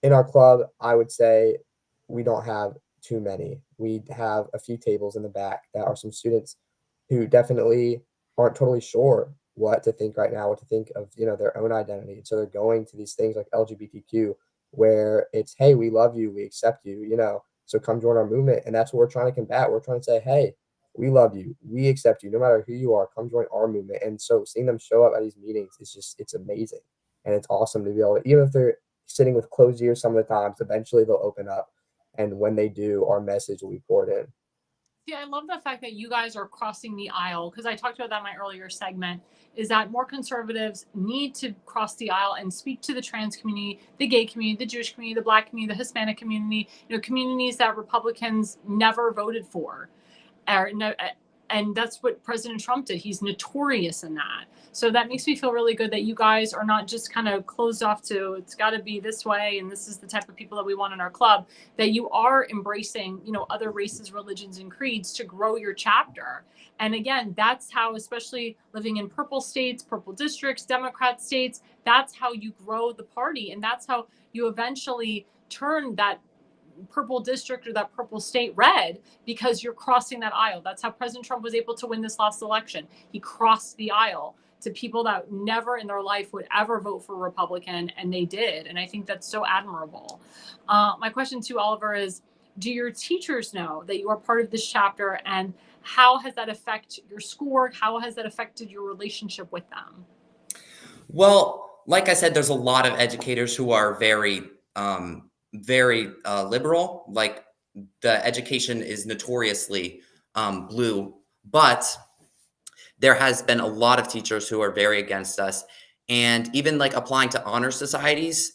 In our club, I would say we don't have too many. We have a few tables in the back that are some students who definitely aren't totally sure what to think right now, what to think of, their own identity. And so they're going to these things like LGBTQ, where it's, hey, we love you, we accept you, so come join our movement. And that's what we're trying to combat. We're trying to say, hey, we love you, we accept you, no matter who you are, come join our movement. And so seeing them show up at these meetings it's amazing. And it's awesome to be able to, even if they're sitting with closed ears some of the times, eventually they'll open up. And when they do, our message will be poured in. Yeah, I love the fact that you guys are crossing the aisle, because I talked about that in my earlier segment, is that more conservatives need to cross the aisle and speak to the trans community, the gay community, the Jewish community, the Black community, the Hispanic community, communities that Republicans never voted for. And that's what President Trump did. He's notorious in that. So that makes me feel really good that you guys are not just kind of closed off to, it's got to be this way, and this is the type of people that we want in our club, that you are embracing, other races, religions, and creeds to grow your chapter. And again, that's how, especially living in purple states, purple districts, Democrat states, that's how you grow the party. And that's how you eventually turn that purple district or that purple state red, because you're crossing that aisle. That's how President Trump was able to win this last election. He crossed the aisle to people that never in their life would ever vote for Republican, and they did. And I think that's so admirable. My question to Oliver is, do your teachers know that you are part of this chapter, and how has that affected your schoolwork? How has that affected your relationship with them? Well, like I said, there's a lot of educators who are very liberal. Like, the education is notoriously blue, but there has been a lot of teachers who are very against us. And even like applying to honor societies,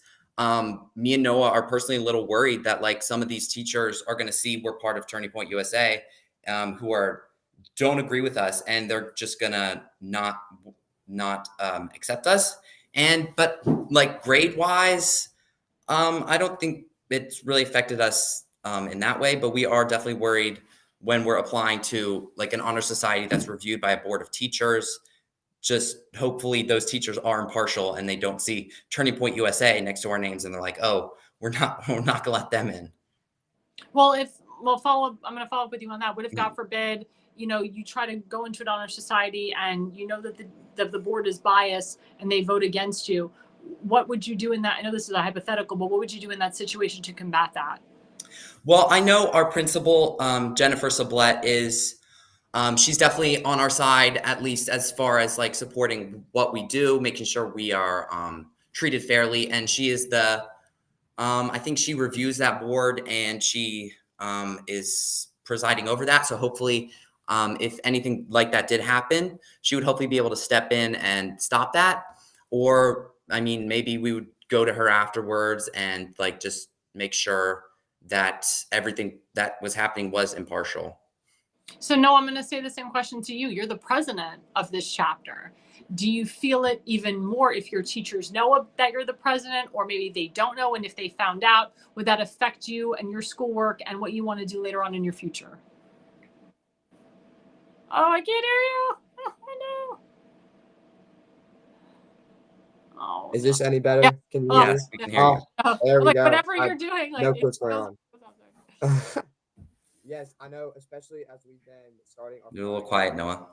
me and Noah are personally a little worried that like some of these teachers are going to see we're part of Turning Point USA, who don't agree with us, and they're just gonna not accept us. But like grade wise, I don't think it's really affected us in that way, but we are definitely worried when we're applying to like an honor society that's reviewed by a board of teachers. Just hopefully those teachers are impartial and they don't see Turning Point USA next to our names and they're like, oh, we're not gonna let them in. Well, if well, I'm going to follow up with you on that. What if, God forbid, you try to go into an honor society and that the board is biased and they vote against you? What would you do in that? I know this is a hypothetical, but what would you do in that situation to combat that? Well, I know our principal, Jennifer Sublette, is she's definitely on our side, at least as far as like supporting what we do, making sure we are treated fairly. And she is I think she reviews that board, and she is presiding over that. So hopefully, if anything like that did happen, she would hopefully be able to step in and stop that. Or, I mean, maybe we would go to her afterwards and like just make sure that everything that was happening was impartial. So, no, I'm going to say the same question to you. You're the president of this chapter. Do you feel it even more if your teachers know that you're the president, or maybe they don't know? And if they found out, would that affect you and your schoolwork and what you want to do later on in your future? Oh, I can't hear you. Oh, I know. Oh, Is this any better? Yeah. Can you hear me? Yes, we can hear you. There we like go. whatever you're doing, like No clue what's going on. on. Yes, I know, especially as we've been starting our You're a little quiet, Noah.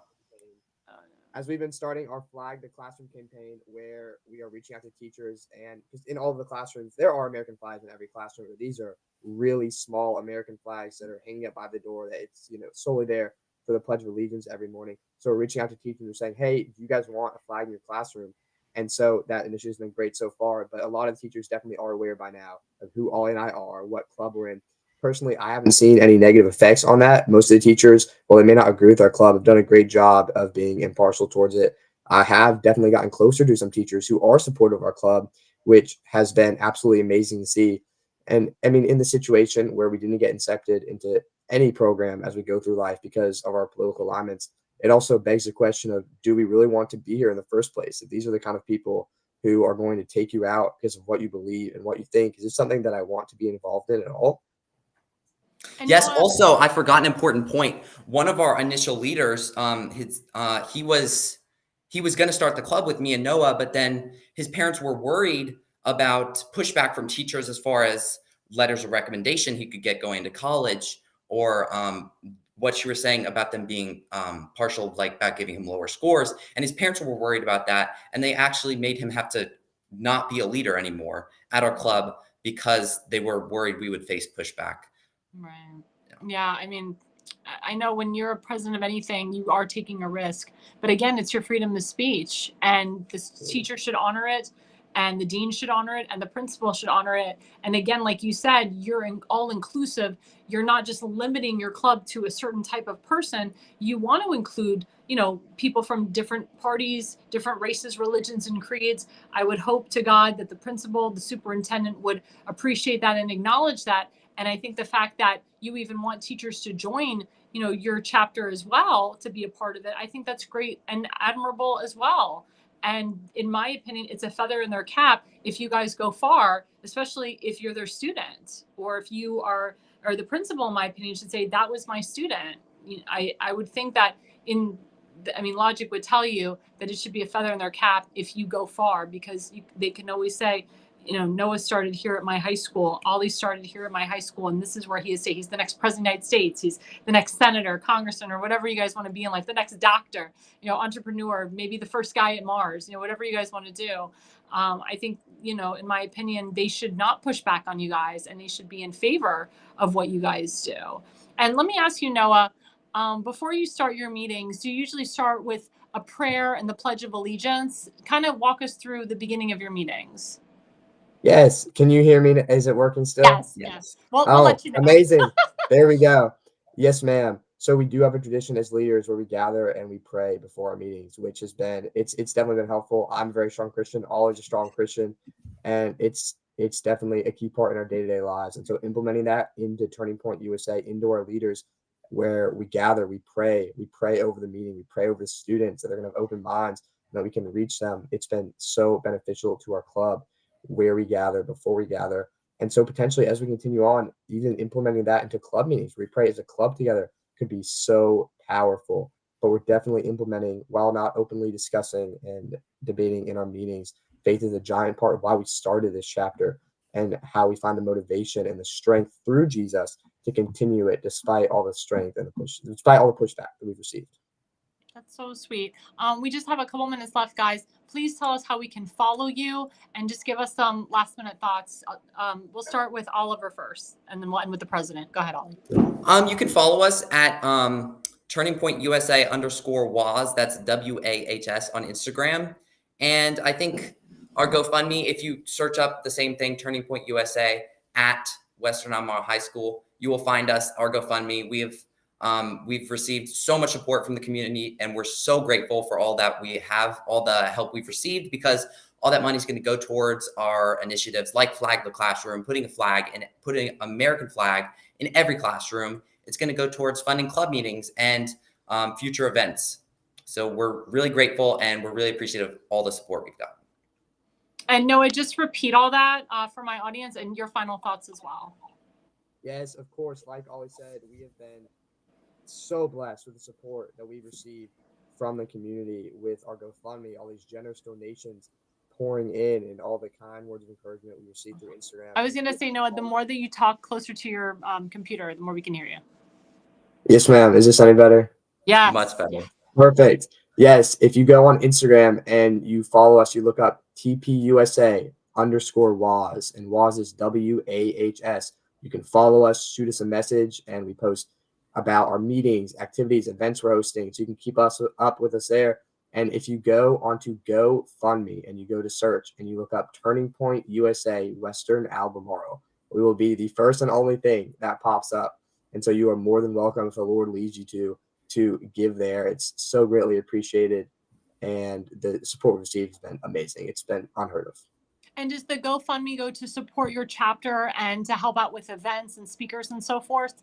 As we've been starting our Flag the Classroom campaign, where we are reaching out to teachers, and because in all of the classrooms, there are American flags in every classroom, but these are really small American flags that are hanging up by the door that it's, solely there for the Pledge of Allegiance every morning. So we're reaching out to teachers and saying, hey, do you guys want a flag in your classroom? And so that initiative has been great so far, but a lot of teachers definitely are aware by now of who Ollie and I are, what club we're in. Personally, I haven't seen any negative effects on that. Most of the teachers, while they may not agree with our club, have done a great job of being impartial towards it. I have definitely gotten closer to some teachers who are supportive of our club, which has been absolutely amazing to see. And I mean, in the situation where we didn't get incepted into any program as we go through life because of our political alignments, it also begs the question of, do we really want to be here in the first place? If these are the kind of people who are going to take you out because of what you believe and what you think, is this something that I want to be involved in at all? Yes. Also, I forgot an important point. One of our initial leaders, he was going to start the club with me and Noah, but then his parents were worried about pushback from teachers as far as letters of recommendation he could get going to college, or what you were saying about them being partial, like about giving him lower scores. And his parents were worried about that, and they actually made him have to not be a leader anymore at our club because they were worried we would face pushback. Right. Yeah. I mean, I know when you're a president of anything, you are taking a risk. But again, it's your freedom of speech, and the teacher should honor it, and the dean should honor it, and the principal should honor it. And again, like you said, you're all inclusive. You're not just limiting your club to a certain type of person. You want to include, people from different parties, different races, religions, and creeds. I would hope to God that the principal, the superintendent would appreciate that and acknowledge that. And I think the fact that you even want teachers to join, your chapter as well, to be a part of it, I think that's great and admirable as well. And in my opinion, it's a feather in their cap if you guys go far, especially if you're their student, or if you are, or the principal, in my opinion, should say, that was my student. I would think that logic would tell you that it should be a feather in their cap if you go far, because they can always say, Noah started here at my high school. Ollie started here at my high school. And this is where he is. He's the next president of the United States. He's the next senator, congressman, or whatever you guys want to be in life, the next doctor, entrepreneur, maybe the first guy at Mars, whatever you guys want to do. I think, in my opinion, they should not push back on you guys, and they should be in favor of what you guys do. And let me ask you, Noah, before you start your meetings, do you usually start with a prayer and the Pledge of Allegiance? Kind of walk us through the beginning of your meetings. Yes. Can you hear me? Is it working still? Yes. We'll let you know. Amazing. There we go. Yes, ma'am. So we do have a tradition as leaders where we gather and we pray before our meetings, which has been, it's definitely been helpful. I'm a very strong Christian, always a strong Christian, and it's definitely a key part in our day-to-day lives. And so implementing that into Turning Point USA, into our leaders, where we gather, we pray over the meeting, we pray over the students that are going to have open minds, that we can reach them. It's been so beneficial to our club, where we gather, before we gather. And so potentially as we continue on, even implementing that into club meetings, we pray as a club together, could be so powerful. But we're definitely implementing, while not openly discussing and debating in our meetings. Faith is a giant part of why we started this chapter. and how we find the motivation and the strength through Jesus to continue it despite all the strength and despite all the pushback that we've received. That's so sweet. We just have a couple minutes left, guys. Please tell us how we can follow you and just give us some last minute thoughts. We'll start with Oliver first, and then we'll end with the president. Go ahead, Ollie. You can follow us at Turning Point USA _WAHS. That's WAHS on Instagram. And I think our GoFundMe, if you search up the same thing, Turning Point USA at Western Albemarle High School, you will find us, our GoFundMe. We've received so much support from the community, and we're so grateful for all that we have, all the help we've received, because all that money is going to go towards our initiatives like Flag the Classroom, putting an American flag in every classroom. It's going to go towards funding club meetings and future events. So we're really grateful, and we're really appreciative of all the support we've got. And Noah, just repeat all that for my audience and your final thoughts as well. Yes, of course. Like Ollie said, we have been so blessed with the support that we've received from the community with our GoFundMe, all these generous donations pouring in, and all the kind words of encouragement we received through Instagram. I was going to say, Noah, the more that you talk closer to your computer, the more we can hear you. Yes, ma'am. Is this any better? Yeah. Much better. Perfect. Yes. If you go on Instagram and you follow us, you look up TPUSA _WAHS, and WAHS is WAHS. You can follow us, shoot us a message, and we post about our meetings, activities, events we're hosting. So you can keep us up with us there. And if you go onto GoFundMe and you go to search and you look up Turning Point USA Western Albemarle, we will be the first and only thing that pops up. And so you are more than welcome, if the Lord leads you to give there. It's so greatly appreciated. And the support we've received has been amazing. It's been unheard of. And does the GoFundMe go to support your chapter and to help out with events and speakers and so forth?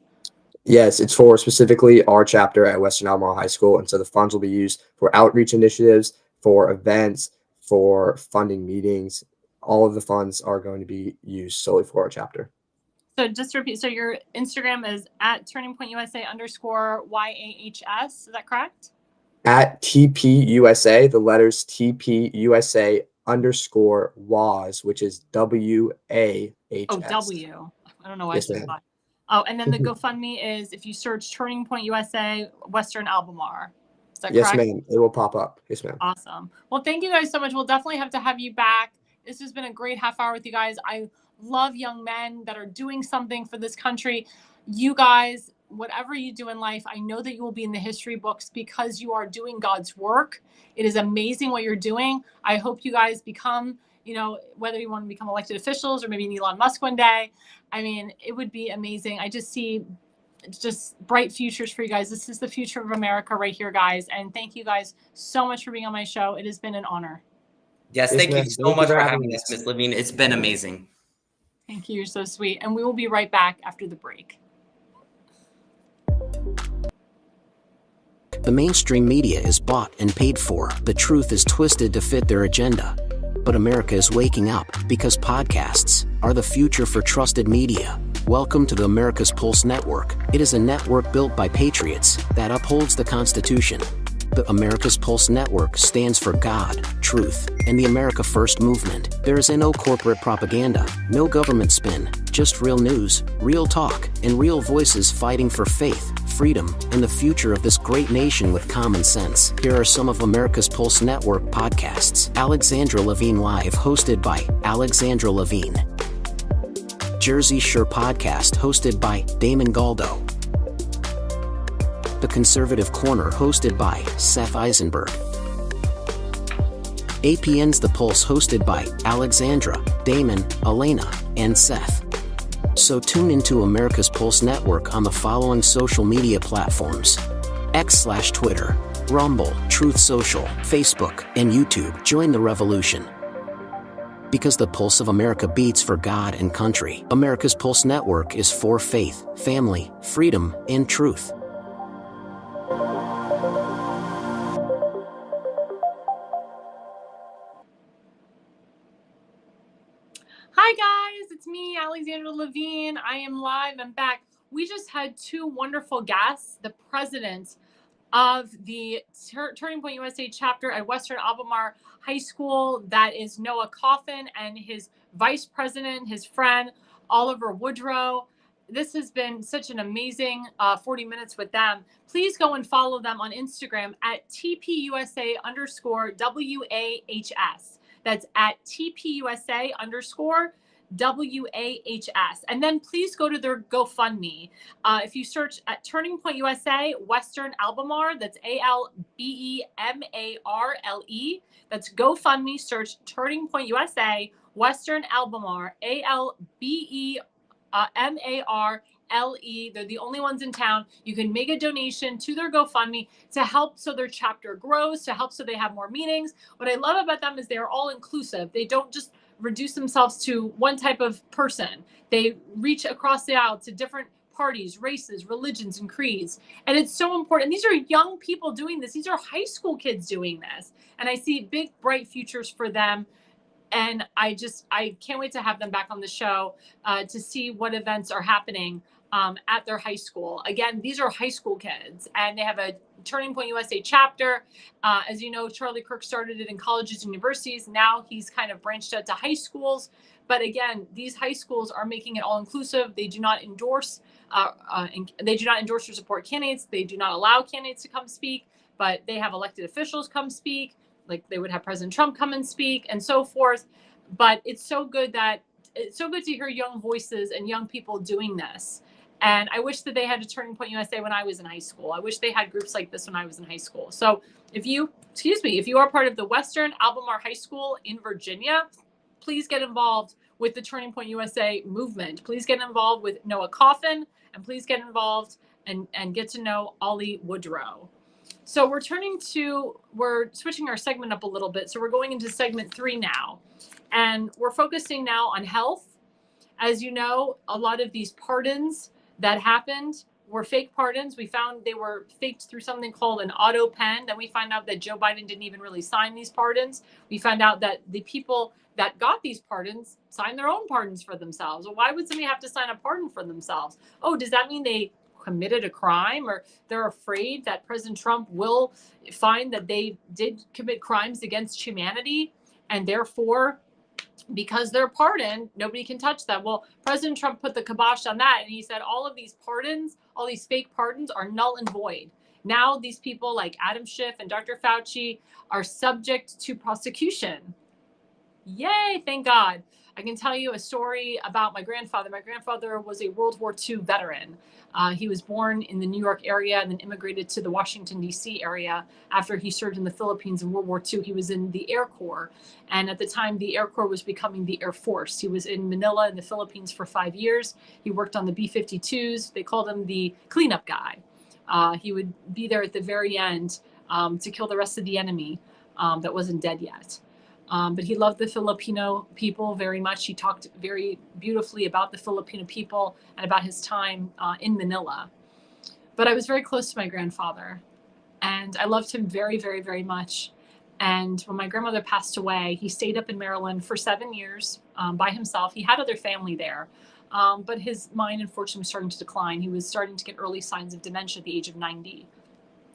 Yes, it's for specifically our chapter at Western Albemarle High School. And so the funds will be used for outreach initiatives, for events, for funding meetings. All of the funds are going to be used solely for our chapter. So just to repeat, so your Instagram is at Turning Point USA _YAHS. Is that correct? At TPUSA, the letters TPUSA _WAHS, which is WAHS. Oh, W. I don't know why Yes, I said that. Oh, and then the GoFundMe is, if you search Turning Point USA Western Albemarle. Is that Yes, correct? ma'am. It will pop up. Yes, ma'am. Awesome. Well, thank you guys so much. We'll definitely have to have you back. This has been a great half hour with you guys. I love young men that are doing something for this country. You guys, whatever you do in life, I know that you will be in the history books because you are doing God's work. It is amazing what you're doing. I hope you guys become, whether you want to become elected officials or maybe Elon Musk one day. I mean, it would be amazing. I just see just bright futures for you guys. This is the future of America right here, guys. And thank you guys so much for being on my show. It has been an honor. Yes, thank you so much for having us, Ms. Levine. It's been amazing. Thank you. You're so sweet. And we will be right back after the break. The mainstream media is bought and paid for. The truth is twisted to fit their agenda. But America is waking up because podcasts are the future for trusted media. Welcome to the America's Pulse Network. It is a network built by patriots that upholds the Constitution. The America's Pulse Network stands for God, truth, and the America First movement. There is no corporate propaganda, no government spin, just real news, real talk, and real voices fighting for faith, freedom, and the future of this great nation with common sense. Here are some of America's Pulse Network podcasts. Alexandra Levine Live, hosted by Alexandra Levine. Jersey Shore Podcast, hosted by Damon Galdo. The Conservative Corner, hosted by Seth Eisenberg. APN's The Pulse, hosted by Alexandra, Damon, Elena, and Seth. So tune into America's Pulse Network on the following social media platforms: X/Twitter, Rumble, Truth Social, Facebook, and YouTube. Join the revolution. Because the pulse of America beats for God and country. America's Pulse Network is for faith, family, freedom, and truth. Hi guys, it's me, Alexandra Levine. I am live. I'm back. We just had two wonderful guests, the president of the Turning Point USA chapter at Western Albemarle High School, that is Noah Coffin, and his vice president, his friend, Oliver Woodrow. This has been such an amazing 40 minutes with them. Please go and follow them on Instagram at TPUSA_WAHS. That's at TPUSA_WAHS. And then please go to their GoFundMe. If you search at Turning Point USA, Western Albemarle, that's ALBEMARLE. That's GoFundMe. Search Turning Point USA, Western Albemarle, ALBEMARLE. They're the only ones in town. You can make a donation to their GoFundMe to help so their chapter grows, to help so they have more meetings. What I love about them is they're all inclusive. They don't just reduce themselves to one type of person. They reach across the aisle to different parties, races, religions, and creeds. And it's so important. These are young people doing this. These are high school kids doing this. And I see big, bright futures for them. And I can't wait to have them back on the show to see what events are happening at their high school. Again, these are high school kids, and they have a Turning Point USA chapter. As you know, Charlie Kirk started it in colleges and universities. Now he's kind of branched out to high schools. But again, these high schools are making it all inclusive. They do not endorse or support candidates. They do not allow candidates to come speak, but they have elected officials come speak. Like they would have President Trump come and speak and so forth. But it's so good to hear young voices and young people doing this. And I wish that they had a Turning Point USA when I was in high school. I wish they had groups like this when I was in high school. So if you are part of the Western Albemarle High School in Virginia, please get involved with the Turning Point USA movement. Please get involved with Noah Coffin, and please get involved and get to know Ollie Woodrow. So we're switching our segment up a little bit. So we're going into segment 3 now, and we're focusing now on health. As you know, a lot of these pardons that happened were fake pardons. We found they were faked through something called an auto pen. Then we found out that Joe Biden didn't even really sign these pardons. We found out that the people that got these pardons signed their own pardons for themselves. Well, why would somebody have to sign a pardon for themselves? Oh, does that mean they committed a crime, or they're afraid that President Trump will find that they did commit crimes against humanity, and therefore, because they're pardoned, nobody can touch them? Well, President Trump put the kibosh on that, and he said all of these pardons, all these fake pardons, are null and void. Now these people like Adam Schiff and Dr. Fauci are subject to prosecution. Yay, thank God. I can tell you a story about my grandfather. My grandfather was a World War II veteran. He was born in the New York area and then immigrated to the Washington, D.C. area after he served in the Philippines in World War II. He was in the Air Corps. And at the time, the Air Corps was becoming the Air Force. He was in Manila in the Philippines for 5 years. He worked on the B-52s. They called him the cleanup guy. He would be there at the very end to kill the rest of the enemy that wasn't dead yet. But he loved the Filipino people very much. He talked very beautifully about the Filipino people and about his time in Manila. But I was very close to my grandfather, and I loved him very, very, very much. And when my grandmother passed away, he stayed up in Maryland for 7 years by himself. He had other family there, but his mind, unfortunately, was starting to decline. He was starting to get early signs of dementia at the age of 90.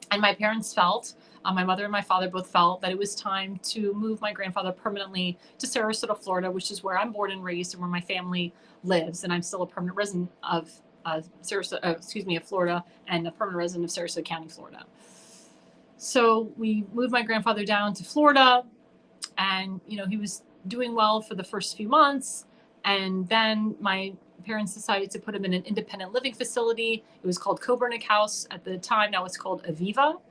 And my parents felt, my mother and my father both felt, that it was time to move my grandfather permanently to Sarasota, Florida, which is where I'm born and raised and where my family lives. And I'm still a permanent resident of Florida, and a permanent resident of Sarasota County, Florida. So we moved my grandfather down to Florida, and he was doing well for the first few months, and then my parents decided to put him in an independent living facility. It was called Coburnick House at the time. Now it's called Aviva.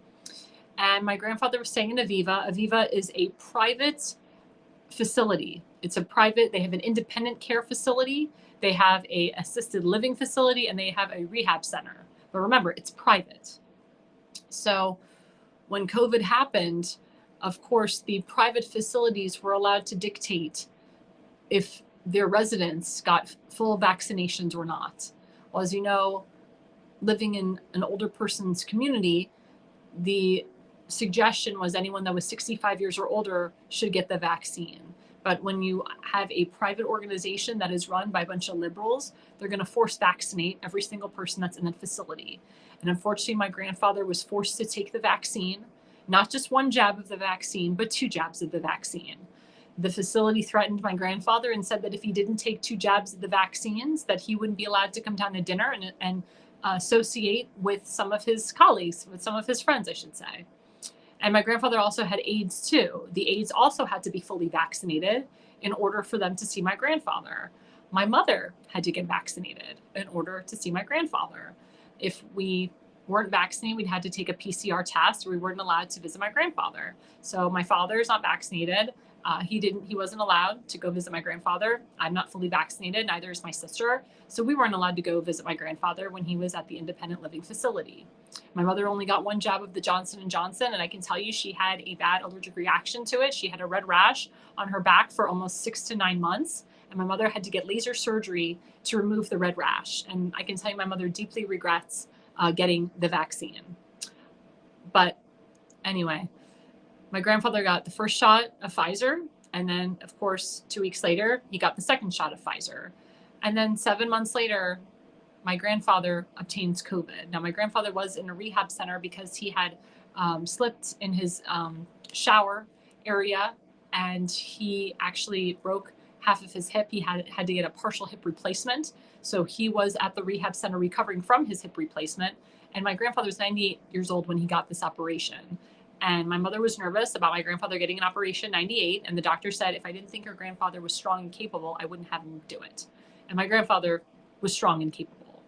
And my grandfather was staying in Aviva. Aviva is a private facility. They have an independent care facility. They have a assisted living facility, and they have a rehab center. But remember, it's private. So when COVID happened, of course, the private facilities were allowed to dictate if their residents got full vaccinations or not. Well, as you know, living in an older person's community, the suggestion was anyone that was 65 years or older should get the vaccine. But when you have a private organization that is run by a bunch of liberals, they're going to force vaccinate every single person that's in that facility. And unfortunately, my grandfather was forced to take the vaccine, not just one jab of the vaccine, but 2 jabs of the vaccine. The facility threatened my grandfather and said that if he didn't take 2 jabs of the vaccines, that he wouldn't be allowed to come down to dinner and associate with some of his colleagues, with some of his friends, I should say. And my grandfather also had AIDS too. The AIDS also had to be fully vaccinated in order for them to see my grandfather. My mother had to get vaccinated in order to see my grandfather. If we weren't vaccinated, we'd had to take a PCR test. We weren't allowed to visit my grandfather. So my father is not vaccinated. He wasn't allowed to go visit my grandfather. I'm not fully vaccinated, neither is my sister. So we weren't allowed to go visit my grandfather when he was at the independent living facility. My mother only got 1 jab of the Johnson & Johnson, and I can tell you she had a bad allergic reaction to it. She had a red rash on her back for almost 6 to 9 months, and my mother had to get laser surgery to remove the red rash. And I can tell you my mother deeply regrets getting the vaccine. But anyway, my grandfather got the first shot of Pfizer, and then, of course, 2 weeks later, he got the second shot of Pfizer. And then 7 months later, my grandfather obtains COVID. Now, my grandfather was in a rehab center because he had slipped in his shower area, and he actually broke half of his hip. He had to get a partial hip replacement. So he was at the rehab center recovering from his hip replacement. And my grandfather was 98 years old when he got this operation. And my mother was nervous about my grandfather getting an operation, 98. And the doctor said, if I didn't think your grandfather was strong and capable, I wouldn't have him do it. And my grandfather was strong and capable.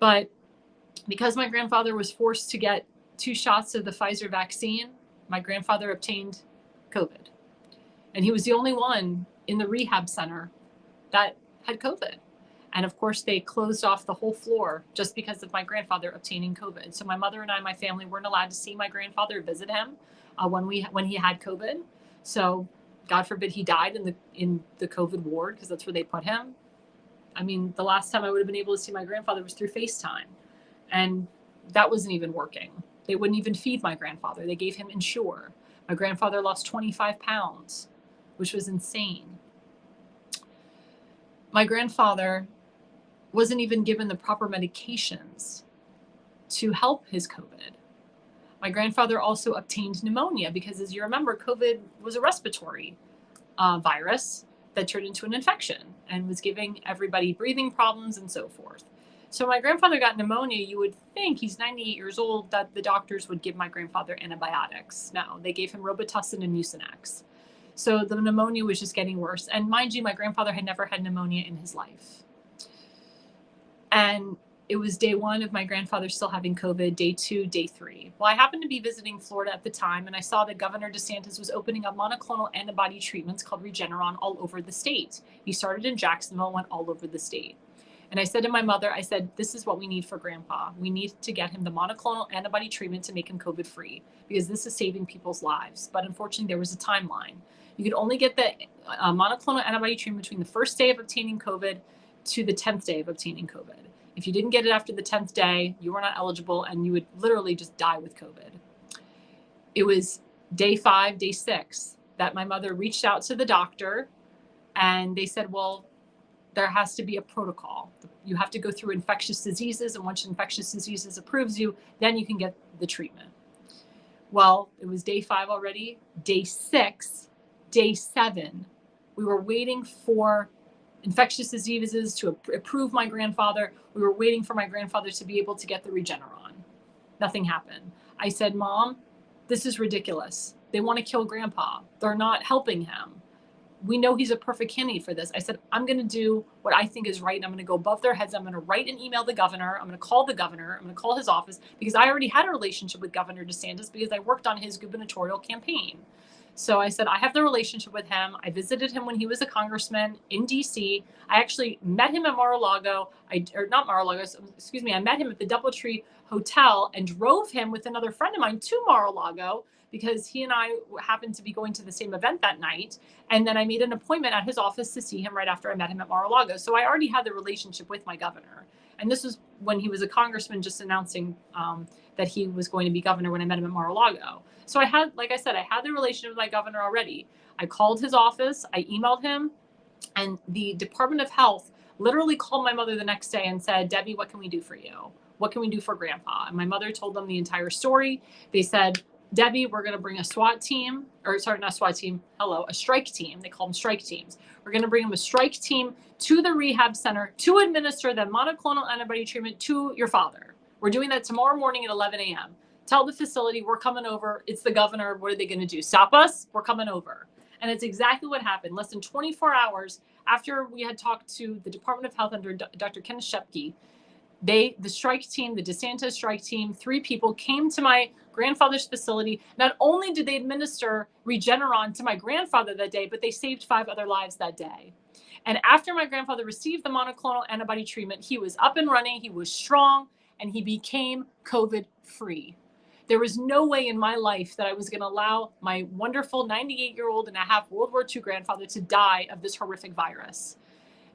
But because my grandfather was forced to get 2 shots of the Pfizer vaccine, my grandfather obtained COVID. And he was the only one in the rehab center that had COVID. And of course, they closed off the whole floor just because of my grandfather obtaining COVID. So my mother and I, my family, weren't allowed to see my grandfather, visit him when he had COVID. So God forbid he died in the COVID ward, because that's where they put him. I mean, the last time I would have been able to see my grandfather was through FaceTime. And that wasn't even working. They wouldn't even feed my grandfather. They gave him Ensure. My grandfather lost 25 pounds, which was insane. My grandfather wasn't even given the proper medications to help his COVID. My grandfather also obtained pneumonia because, as you remember, COVID was a respiratory virus that turned into an infection and was giving everybody breathing problems and so forth. So my grandfather got pneumonia. You would think, he's 98 years old, that the doctors would give my grandfather antibiotics. No, they gave him Robitussin and Mucinex. So the pneumonia was just getting worse. And mind you, my grandfather had never had pneumonia in his life. And it was day 1 of my grandfather still having COVID, day 2, day 3. Well, I happened to be visiting Florida at the time, and I saw that Governor DeSantis was opening up monoclonal antibody treatments called Regeneron all over the state. He started in Jacksonville, went all over the state. And I said to my mother, I said, this is what we need for Grandpa. We need to get him the monoclonal antibody treatment to make him COVID free, because this is saving people's lives. But unfortunately, there was a timeline. You could only get the monoclonal antibody treatment between the first day of obtaining COVID to the 10th day of obtaining COVID. If you didn't get it after the 10th day, you were not eligible, and you would literally just die with COVID. It was day 5, day 6 that my mother reached out to the doctor, and they said, well, there has to be a protocol. You have to go through infectious diseases, and once infectious diseases approves you, then you can get the treatment. Well, it was day 5 already, day 6, day 7. We were waiting for infectious diseases to approve my grandfather. We were waiting for my grandfather to be able to get the Regeneron. Nothing happened. I said, Mom, this is ridiculous. They want to kill Grandpa. They're not helping him. We know he's a perfect candidate for this. I said, I'm going to do what I think is right. And I'm going to go above their heads. I'm going to write and email the governor. I'm going to call the governor. I'm going to call his office, because I already had a relationship with Governor DeSantis because I worked on his gubernatorial campaign. So I said, I have the relationship with him. I visited him when he was a congressman in DC. I actually met him at Mar-a-Lago. I met him at the DoubleTree Hotel and drove him with another friend of mine to Mar-a-Lago, because he and I happened to be going to the same event that night. And then I made an appointment at his office to see him right after I met him at Mar-a-Lago. So I already had the relationship with my governor. And this was when he was a congressman, just announcing that he was going to be governor when I met him at Mar-a-Lago. So I had, like I said, I had the relationship with my governor already. I called his office, I emailed him, and the Department of Health literally called my mother the next day and said, Debbie, what can we do for you? What can we do for Grandpa? And my mother told them the entire story. They said, Debbie, we're going to bring a SWAT team, or sorry, not SWAT team. Hello, a strike team. They call them strike teams. We're going to bring them a strike team to the rehab center to administer the monoclonal antibody treatment to your father. We're doing that tomorrow morning at 11 a.m. Tell the facility we're coming over. It's the governor. What are they going to do? Stop us? We're coming over. And it's exactly what happened. Less than 24 hours after we had talked to the Department of Health under Dr. Kenneth Shepke, the strike team, the DeSantis strike team, 3 people came to my grandfather's facility. Not only did they administer Regeneron to my grandfather that day, but they saved 5 other lives that day. And after my grandfather received the monoclonal antibody treatment, he was up and running, he was strong, and he became COVID free. There was no way in my life that I was going to allow my wonderful 98-year-old and a half World War II grandfather to die of this horrific virus.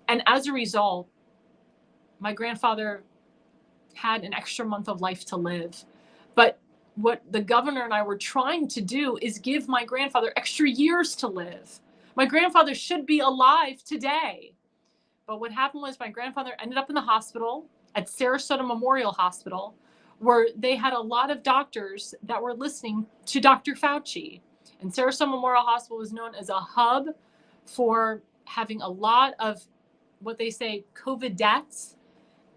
And as a result, my grandfather had an extra month of life to live. But what the governor and I were trying to do is give my grandfather extra years to live. My grandfather should be alive today. But what happened was my grandfather ended up in the hospital at Sarasota Memorial Hospital, where they had a lot of doctors that were listening to Dr. Fauci. And Sarasota Memorial Hospital was known as a hub for having a lot of what they say COVID deaths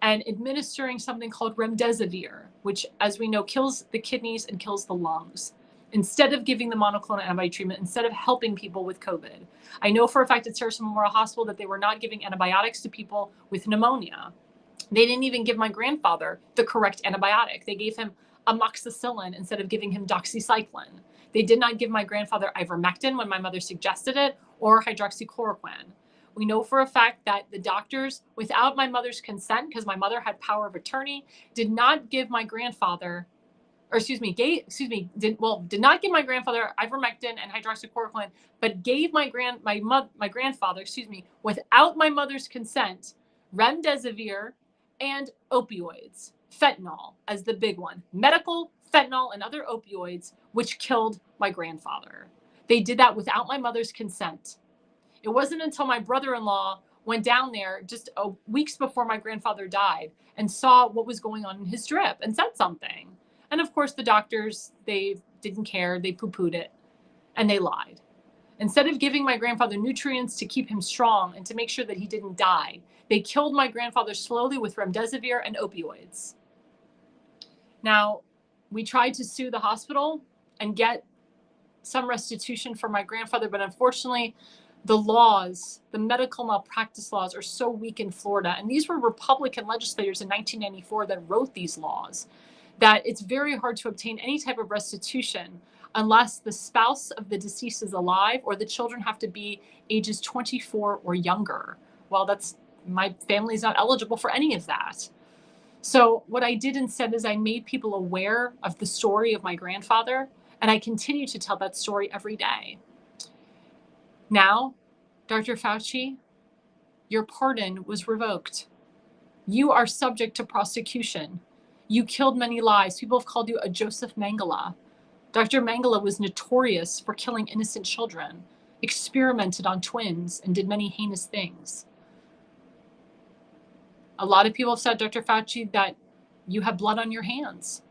and administering something called remdesivir, which, as we know, kills the kidneys and kills the lungs, instead of giving the monoclonal antibody treatment, instead of helping people with COVID. I know for a fact at Sarasota Memorial Hospital that they were not giving antibiotics to people with pneumonia. They didn't even give my grandfather the correct antibiotic. They gave him amoxicillin instead of giving him doxycycline. They did not give my grandfather ivermectin when my mother suggested it, or hydroxychloroquine. We know for a fact that the doctors, without my mother's consent, because my mother had power of attorney, did not give my grandfather, did not give my grandfather ivermectin and hydroxychloroquine, but gave my grandfather, without my mother's consent, remdesivir and opioids, fentanyl as the big one, medical fentanyl and other opioids, which killed my grandfather. They did that without my mother's consent. It wasn't until my brother-in-law went down there just weeks before my grandfather died and saw what was going on in his drip and said something. And of course, the doctors, they didn't care. They poo-pooed it and they lied. Instead of giving my grandfather nutrients to keep him strong and to make sure that he didn't die, they killed my grandfather slowly with remdesivir and opioids. Now, we tried to sue the hospital and get some restitution for my grandfather, but unfortunately, the laws, the medical malpractice laws, are so weak in Florida. And these were Republican legislators in 1994 that wrote these laws, that it's very hard to obtain any type of restitution unless the spouse of the deceased is alive or the children have to be ages 24 or younger. Well, my family's not eligible for any of that. So what I did instead is I made people aware of the story of my grandfather, and I continue to tell that story every day. Now, Dr. Fauci, your pardon was revoked. You are subject to prosecution. You killed many lives. People have called you a Joseph Mengele. Dr. Mengele was notorious for killing innocent children, experimented on twins, and did many heinous things. A lot of people have said, Dr. Fauci, that you have blood on your hands.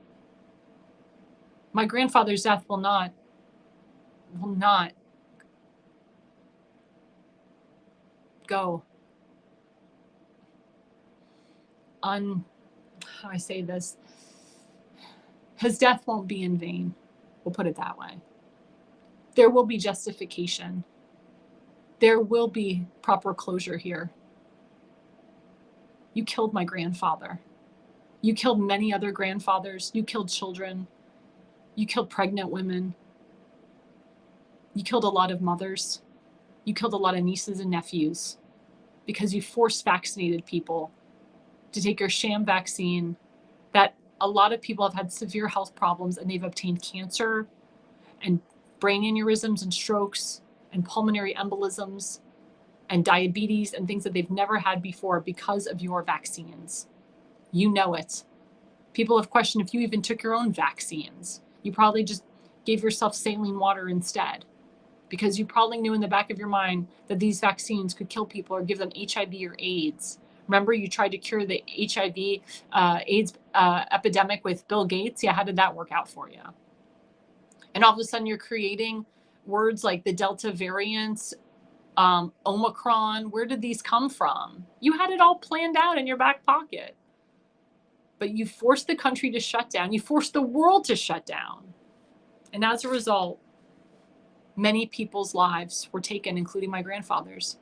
My grandfather's death will not go how do I say this? His death won't be in vain. We'll put it that way. There will be justification. There will be proper closure here. You killed my grandfather. You killed many other grandfathers. You killed children. You killed pregnant women. You killed a lot of mothers. You killed a lot of nieces and nephews because you force vaccinated people to take your sham vaccine that a lot of people have had severe health problems and they've obtained cancer and brain aneurysms and strokes and pulmonary embolisms and diabetes and things that they've never had before because of your vaccines. You know it. People have questioned if you even took your own vaccines. You probably just gave yourself saline water instead because you probably knew in the back of your mind that these vaccines could kill people or give them HIV or AIDS. Remember, you tried to cure the HIV AIDS epidemic with Bill Gates? Yeah, how did that work out for you? And all of a sudden you're creating words like the Delta variant, Omicron. Where did these come from? You had it all planned out in your back pocket. But you forced the country to shut down. You forced the world to shut down. And as a result, many people's lives were taken, including my grandfather's.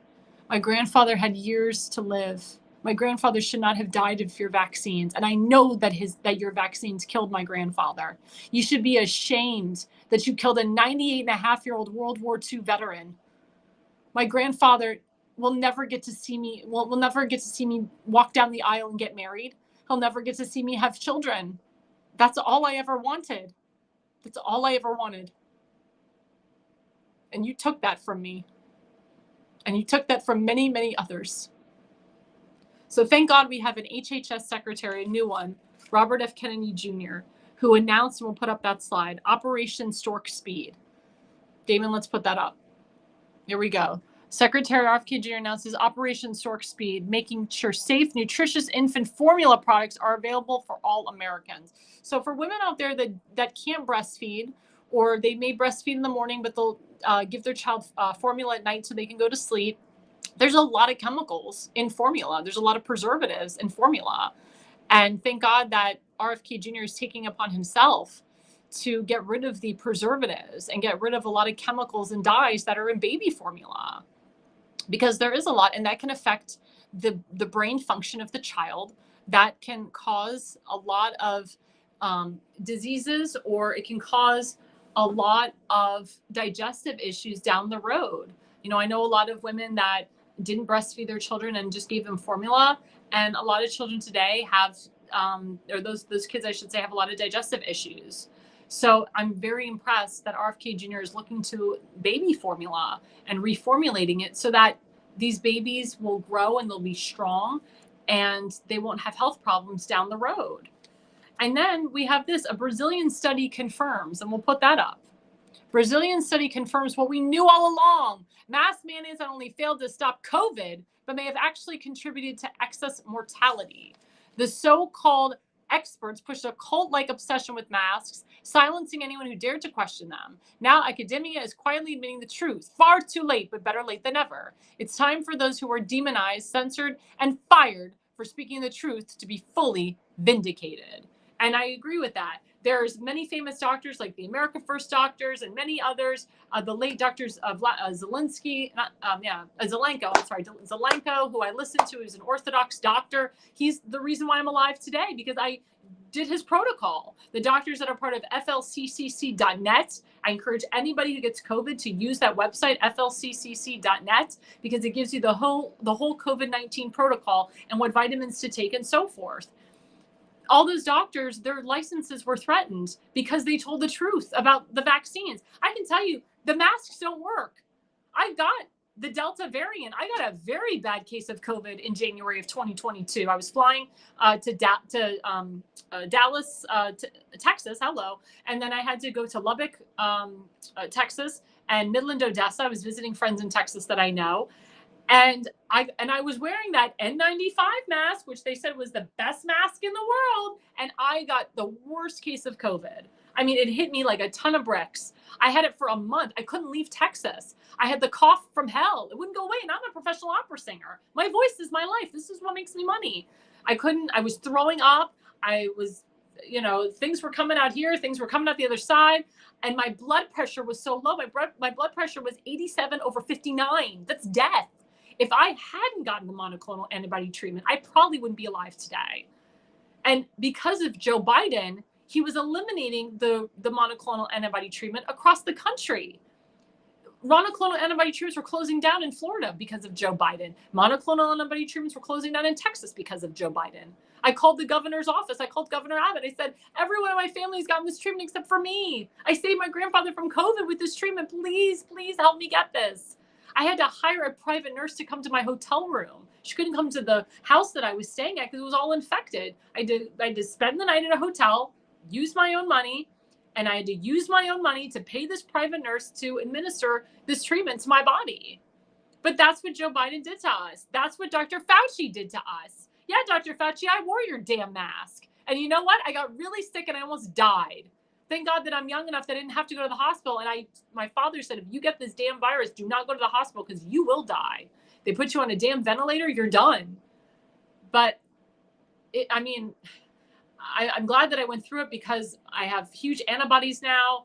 My grandfather had years to live. My grandfather should not have died of your vaccines. And I know that your vaccines killed my grandfather. You should be ashamed that you killed a 98-and-a-half-year-old World War II veteran. My grandfather will never get to see me, will never get to see me walk down the aisle and get married. He'll never get to see me have children. That's all I ever wanted. That's all I ever wanted. And you took that from me. And you took that from many, many others. So thank God we have an HHS secretary, a new one, Robert F. Kennedy Jr., who announced, and we'll put up that slide, Operation Stork Speed. Damon, let's put that up. Here we go. Secretary RFK Jr. announces Operation Stork Speed, making sure safe, nutritious infant formula products are available for all Americans. So for women out there that can't breastfeed, or they may breastfeed in the morning, but they'll give their child formula at night so they can go to sleep, there's a lot of chemicals in formula. There's a lot of preservatives in formula. And thank God that RFK Jr. is taking upon himself to get rid of the preservatives and get rid of a lot of chemicals and dyes that are in baby formula. Because there is a lot, and that can affect the brain function of the child. That can cause a lot of diseases, or it can cause a lot of digestive issues down the road. You know, I know a lot of women that didn't breastfeed their children and just gave them formula. And a lot of children today have, or those kids, I should say, have a lot of digestive issues. So I'm very impressed that RFK Jr. is looking to baby formula and reformulating it so that these babies will grow and they'll be strong and they won't have health problems down the road. And then we have this, a Brazilian study confirms, and we'll put that up. Brazilian study confirms what we knew all along. Mass mandates not only failed to stop COVID, but may have actually contributed to excess mortality. The so-called experts pushed a cult-like obsession with masks, silencing anyone who dared to question them. Now academia is quietly admitting the truth. Far too late, but better late than never. It's time for those who were demonized, censored, and fired for speaking the truth to be fully vindicated. And I agree with that. There's many famous doctors like the America First doctors and many others, the late doctors of Zelenko, who I listened to, is an Orthodox doctor. He's the reason why I'm alive today, because I did his protocol. The doctors that are part of flccc.net, I encourage anybody who gets COVID to use that website, flccc.net, because it gives you the whole COVID-19 protocol and what vitamins to take and so forth. All those doctors, their licenses were threatened because they told the truth about the vaccines. I can tell you, the masks don't work. I got the Delta variant. I got a very bad case of COVID in January of 2022. I was flying to Dallas, Texas. Hello. And then I had to go to Lubbock, Texas, and Midland, Odessa. I was visiting friends in Texas that I know. And I was wearing that N95 mask, which they said was the best mask in the world. And I got the worst case of COVID. I mean, it hit me like a ton of bricks. I had it for a month. I couldn't leave Texas. I had the cough from hell. It wouldn't go away. And I'm a professional opera singer. My voice is my life. This is what makes me money. I was throwing up. I was, things were coming out here. Things were coming out the other side. And my blood pressure was so low. My blood pressure was 87/59. That's death. If I hadn't gotten the monoclonal antibody treatment, I probably wouldn't be alive today. And because of Joe Biden, he was eliminating the monoclonal antibody treatment across the country. Monoclonal antibody treatments were closing down in Florida because of Joe Biden. Monoclonal antibody treatments were closing down in Texas because of Joe Biden. I called the governor's office. I called Governor Abbott. I said, everyone in my family has gotten this treatment except for me. I saved my grandfather from COVID with this treatment. Please, please help me get this. I had to hire a private nurse to come to my hotel room. She couldn't come to the house that I was staying at because it was all infected. I had to spend the night at a hotel, use my own money, and I had to use my own money to pay this private nurse to administer this treatment to my body. But that's what Joe Biden did to us. That's what Dr. Fauci did to us. Yeah, Dr. Fauci, I wore your damn mask. And you know what? I got really sick and I almost died. thank God that I'm young enough that I didn't have to go to the hospital. And my father said, if you get this damn virus, do not go to the hospital because you will die. They put you on a damn ventilator, you're done. But I'm glad that I went through it because I have huge antibodies now.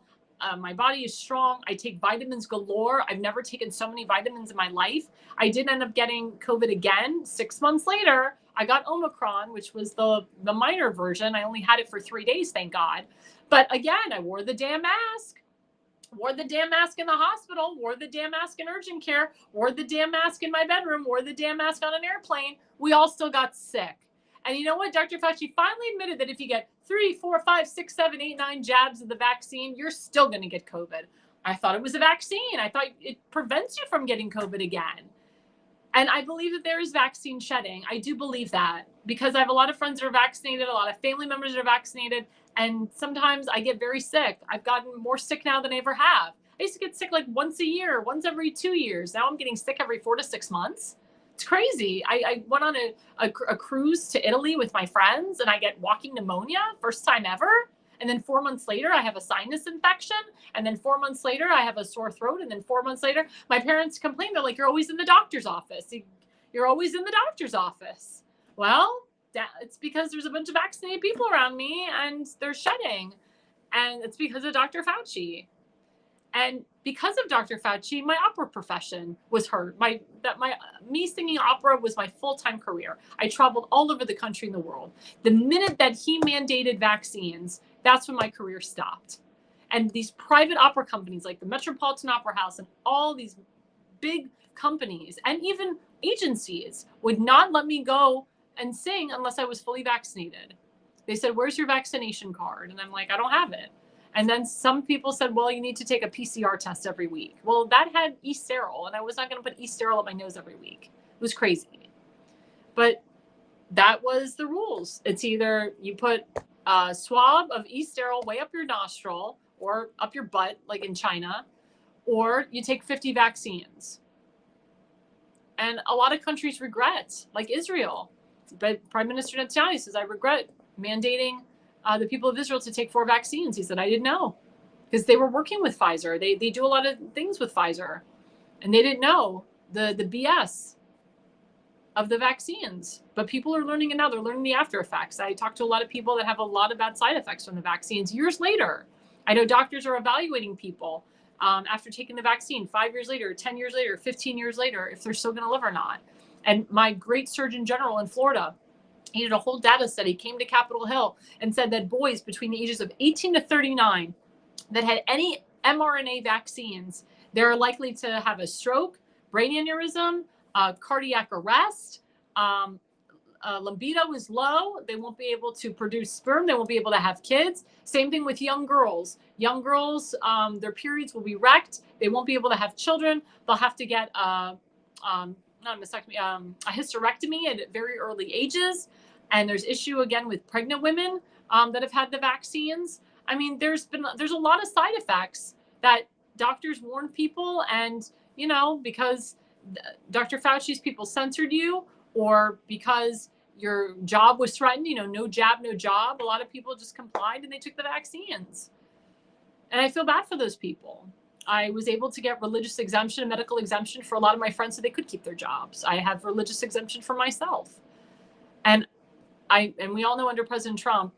My body is strong. I take vitamins galore. I've never taken so many vitamins in my life. I did end up getting COVID again. 6 months later, I got Omicron, which was the minor version. I only had it for 3 days, thank God. But again, I wore the damn mask. Wore the damn mask in the hospital, wore the damn mask in urgent care, wore the damn mask in my bedroom, wore the damn mask on an airplane. We all still got sick. And you know what? Dr. Fauci finally admitted that if you get 3, 4, 5, 6, 7, 8, 9 jabs of the vaccine, you're still going to get COVID. I thought it was a vaccine. I thought it prevents you from getting COVID again. And I believe that there is vaccine shedding. I do believe that because I have a lot of friends that are vaccinated, a lot of family members that are vaccinated. And sometimes I get very sick. I've gotten more sick now than I ever have. I used to get sick like once a year, once every 2 years. Now I'm getting sick every 4 to 6 months. It's crazy. I went on a cruise to Italy with my friends and I get walking pneumonia, first time ever. And then 4 months later, I have a sinus infection. And then 4 months later, I have a sore throat. And then 4 months later, my parents complain. They're like, you're always in the doctor's office. You're always in the doctor's office. Well, it's because there's a bunch of vaccinated people around me and they're shedding. And it's because of Dr. Fauci. And because of Dr. Fauci, my opera profession was hurt. Me singing opera was my full-time career. I traveled all over the country and the world. The minute that he mandated vaccines, that's when my career stopped. And these private opera companies like the Metropolitan Opera House and all these big companies and even agencies would not let me go and sing unless I was fully vaccinated. They said, where's your vaccination card? And I'm like, I don't have it. And then some people said, well, you need to take a PCR test every week. Well, that had E-Sterol, and I was not going to put E-Sterol up my nose every week. It was crazy. But that was the rules. It's either you put a swab of E-Sterol way up your nostril or up your butt, like in China, or you take 50 vaccines. And a lot of countries regret, like Israel. But Prime Minister Netanyahu says, I regret mandating the people of Israel to take 4 vaccines. He said, I didn't know because they were working with Pfizer. They do a lot of things with Pfizer and they didn't know the BS of the vaccines, but people are learning it now. They're learning the after effects. I talked to a lot of people that have a lot of bad side effects from the vaccines years later. I know doctors are evaluating people after taking the vaccine 5 years later, 10 years later, 15 years later, if they're still going to live or not. And my great Surgeon General in Florida, he did a whole data study, came to Capitol Hill and said that boys between the ages of 18 to 39 that had any mRNA vaccines, they're likely to have a stroke, brain aneurysm, cardiac arrest, libido is low. They won't be able to produce sperm. They won't be able to have kids. Same thing with young girls. Young girls, their periods will be wrecked. They won't be able to have children. They'll have to get not a mastectomy, a hysterectomy at very early ages. And there's issue again with pregnant women that have had the vaccines. I mean, there's a lot of side effects that doctors warn people, and because Dr. Fauci's people censored you, or because your job was threatened, no jab, no job. A lot of people just complied and they took the vaccines. And I feel bad for those people. I was able to get religious exemption, medical exemption for a lot of my friends so they could keep their jobs. I have religious exemption for myself. And we all know under President Trump,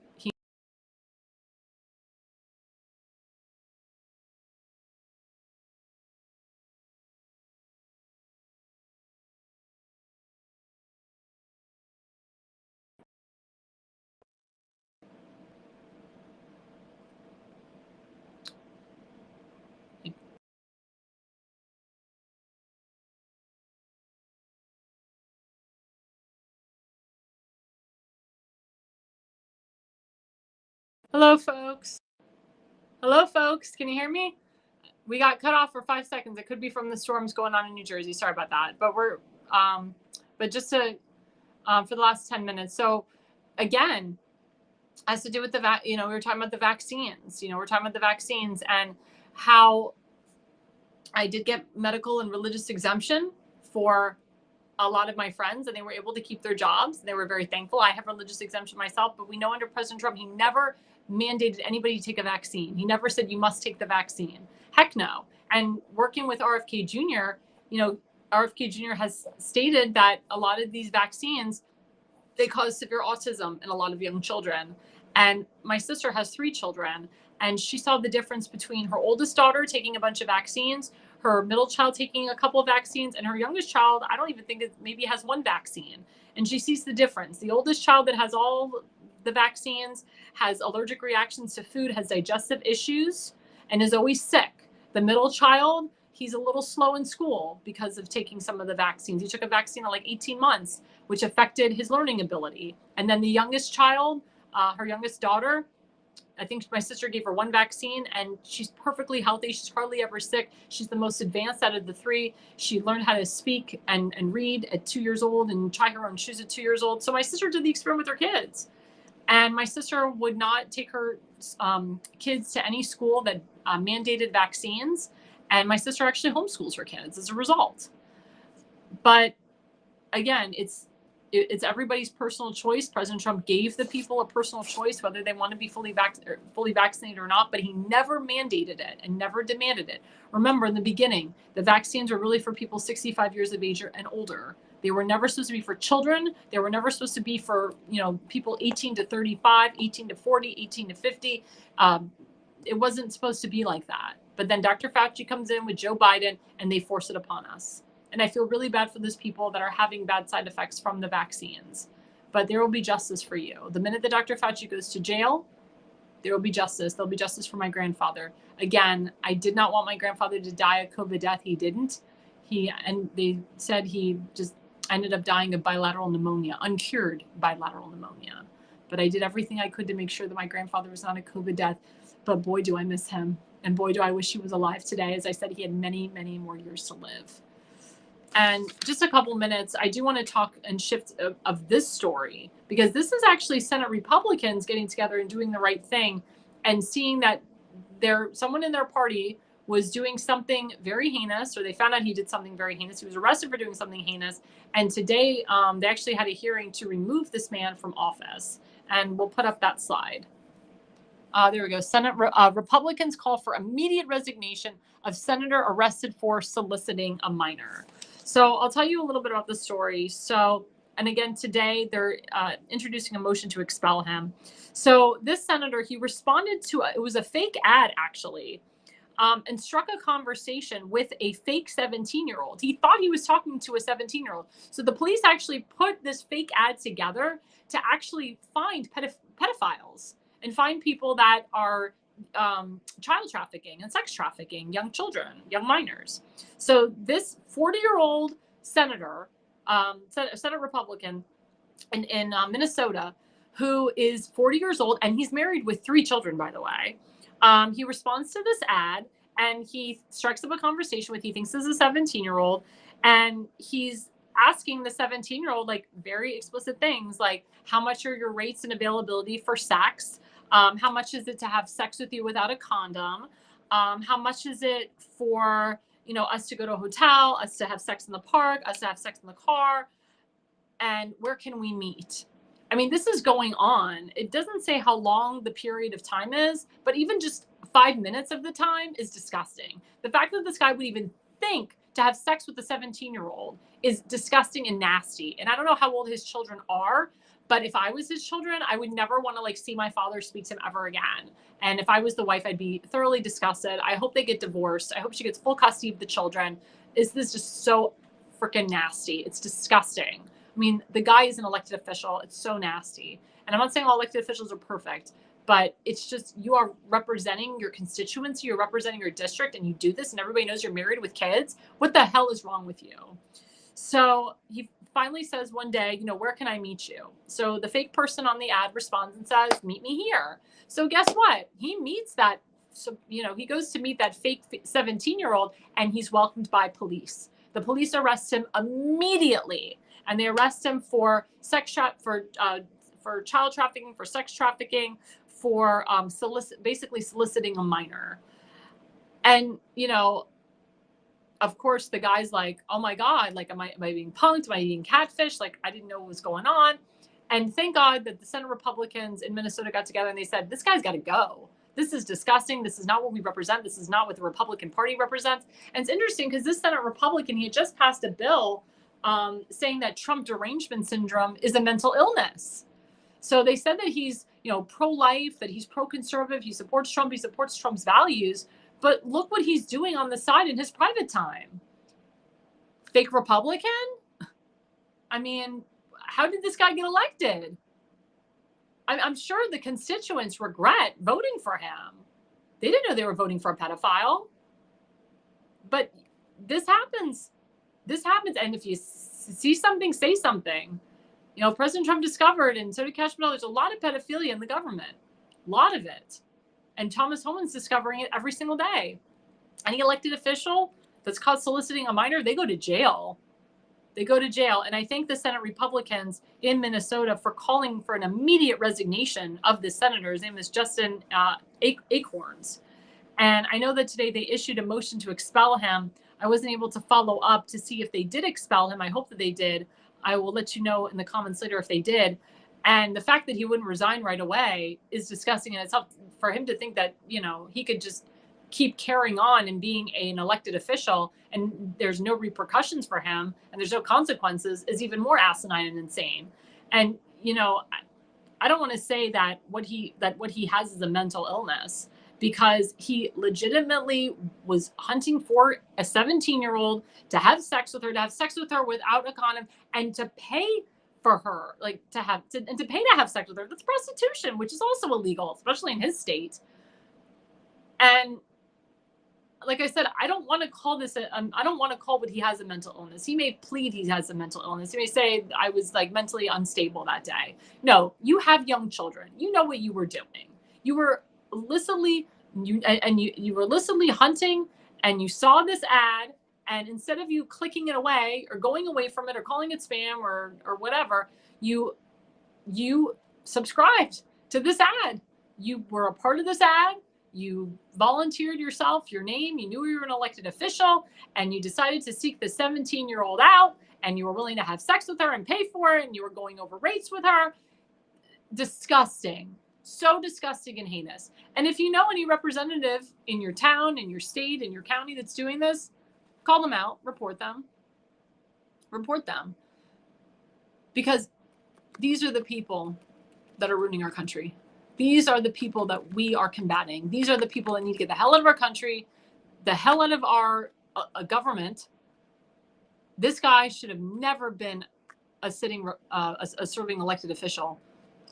Hello, folks. Hello, folks. Can you hear me? We got cut off for 5 seconds. It could be from the storms going on in New Jersey. Sorry about that. But but just to, for the last 10 minutes. So again, has to do with we were talking about the vaccines. We're talking about the vaccines and how I did get medical and religious exemption for a lot of my friends, and they were able to keep their jobs. They were very thankful. I have religious exemption myself, but we know under President Trump, he never mandated anybody to take a vaccine. He never said you must take the vaccine. Heck no. And working with RFK Jr., RFK Jr. has stated that a lot of these vaccines, they cause severe autism in a lot of young children. And my sister has 3 children, and she saw the difference between her oldest daughter taking a bunch of vaccines, her middle child taking a couple of vaccines, and her youngest child, I don't even think it maybe has 1 vaccine. And she sees the difference. The oldest child that has all the vaccines has allergic reactions to food, has digestive issues, and is always sick. The middle child, he's a little slow in school because of taking some of the vaccines. He took a vaccine at like 18 months, which affected his learning ability. And then the youngest child, her youngest daughter, I think my sister gave her 1 vaccine and she's perfectly healthy. She's hardly ever sick. She's the most advanced out of the 3. She learned how to speak and read at 2 years old and try her own shoes at 2 years old. So my sister did the experiment with her kids. And my sister would not take her kids to any school that mandated vaccines. And my sister actually homeschools her kids as a result. But again, it's everybody's personal choice. President Trump gave the people a personal choice whether they want to be fully vaccinated or not, but he never mandated it and never demanded it. Remember, in the beginning, the vaccines were really for people 65 years of age and older. They were never supposed to be for children. They were never supposed to be for people 18 to 35, 18 to 40, 18 to 50. It wasn't supposed to be like that. But then Dr. Fauci comes in with Joe Biden and they force it upon us. And I feel really bad for those people that are having bad side effects from the vaccines. But there will be justice for you. The minute that Dr. Fauci goes to jail, there will be justice. There'll be justice for my grandfather. Again, I did not want my grandfather to die a COVID death. He didn't. And they said he just ended up dying of bilateral pneumonia, uncured bilateral pneumonia. But I did everything I could to make sure that my grandfather was not a COVID death. But boy, do I miss him. And boy, do I wish he was alive today. As I said, he had many, many more years to live. And just a couple minutes, I do want to talk and shift of this story, because this is actually Senate Republicans getting together and doing the right thing and seeing that someone in their party was doing something very heinous, or they found out he did something very heinous. He was arrested for doing something heinous. And today they actually had a hearing to remove this man from office. And we'll put up that slide. There we go. Senate Republicans call for immediate resignation of senator arrested for soliciting a minor. So I'll tell you a little bit about the story. So, and again, today they're introducing a motion to expel him. So this senator, he responded to, it was a fake ad actually, and struck a conversation with a fake 17-year-old. He thought he was talking to a 17-year-old. So the police actually put this fake ad together to actually find pedophiles and find people that are child trafficking and sex trafficking young children, young minors. So this 40-year-old senator, Senate Republican in Minnesota, who is 40 years old, and he's married with 3 children, by the way. He responds to this ad and he strikes up a conversation with, he thinks this is a 17-year-old, and he's asking the 17-year-old like very explicit things like, how much are your rates and availability for sex? How much is it to have sex with you without a condom? How much is it for, us to go to a hotel, us to have sex in the park, us to have sex in the car? And where can we meet? I mean, this is going on. It doesn't say how long the period of time is, but even just 5 minutes of the time is disgusting. The fact that this guy would even think to have sex with a 17-year-old is disgusting and nasty. And I don't know how old his children are, but if I was his children, I would never want to see my father speak to him ever again. And if I was the wife, I'd be thoroughly disgusted. I hope they get divorced. I hope she gets full custody of the children. This is just so freaking nasty. It's disgusting. I mean, the guy is an elected official. It's so nasty. And I'm not saying all elected officials are perfect, but it's just, you are representing your constituency, you're representing your district, and you do this and everybody knows you're married with kids. What the hell is wrong with you? So he finally says one day, where can I meet you? So the fake person on the ad responds and says, meet me here. So guess what? He meets that. So, he goes to meet that fake 17-year-old and he's welcomed by police. The police arrest him immediately, and they arrest him for for child trafficking, for sex trafficking, for basically soliciting a minor. And, of course, the guy's like, oh my God, am I being punked? Am I being catfished? I didn't know what was going on. And thank God that the Senate Republicans in Minnesota got together and they said, this guy's got to go. This is disgusting. This is not what we represent. This is not what the Republican Party represents. And it's interesting because this Senate Republican, he had just passed a bill saying that Trump derangement syndrome is a mental illness. So they said that he's, pro-life, that he's pro-conservative, he supports Trump, he supports Trump's values. But look what he's doing on the side in his private time. Fake Republican? I mean, how did this guy get elected? I'm sure the constituents regret voting for him. They didn't know they were voting for a pedophile. But this happens. This happens. And if you see something, say something. President Trump discovered, and so did Cash Patel, there's a lot of pedophilia in the government. A lot of it. And Thomas Homan's discovering it every single day. Any elected official that's caught soliciting a minor, they go to jail. They go to jail. And I thank the Senate Republicans in Minnesota for calling for an immediate resignation of the senator. His name is Justin Acorns. And I know that today they issued a motion to expel him. I wasn't able to follow up to see if they did expel him. I hope that they did. I will let you know in the comments later if they did. And the fact that he wouldn't resign right away is disgusting. And it's up for him to think that, he could just keep carrying on and being an elected official and there's no repercussions for him and there's no consequences is even more asinine and insane. And, I don't want to say that what he has is a mental illness, because he legitimately was hunting for a 17-year-old to have sex with her without a condom, and to pay for her, to have sex with her. That's prostitution, which is also illegal, especially in his state. And like I said, I don't want to call what he has a mental illness. He may plead he has a mental illness. He may say I was mentally unstable that day. No, you have young children. You know what you were doing. You were illicitly hunting, and you saw this ad, and instead of you clicking it away or going away from it or calling it spam or whatever, you subscribed to this ad. You were a part of this ad. You volunteered yourself, your name, you knew you were an elected official, and you decided to seek the 17-year-old out, and you were willing to have sex with her and pay for it, and you were going over rates with her. Disgusting. So disgusting and heinous. And if you know any representative in your town, in your state, in your county that's doing this, call them out, report them. Report them. Because these are the people that are ruining our country. These are the people that we are combating. These are the people that need to get the hell out of our country, the hell out of our government. This guy should have never been a serving elected official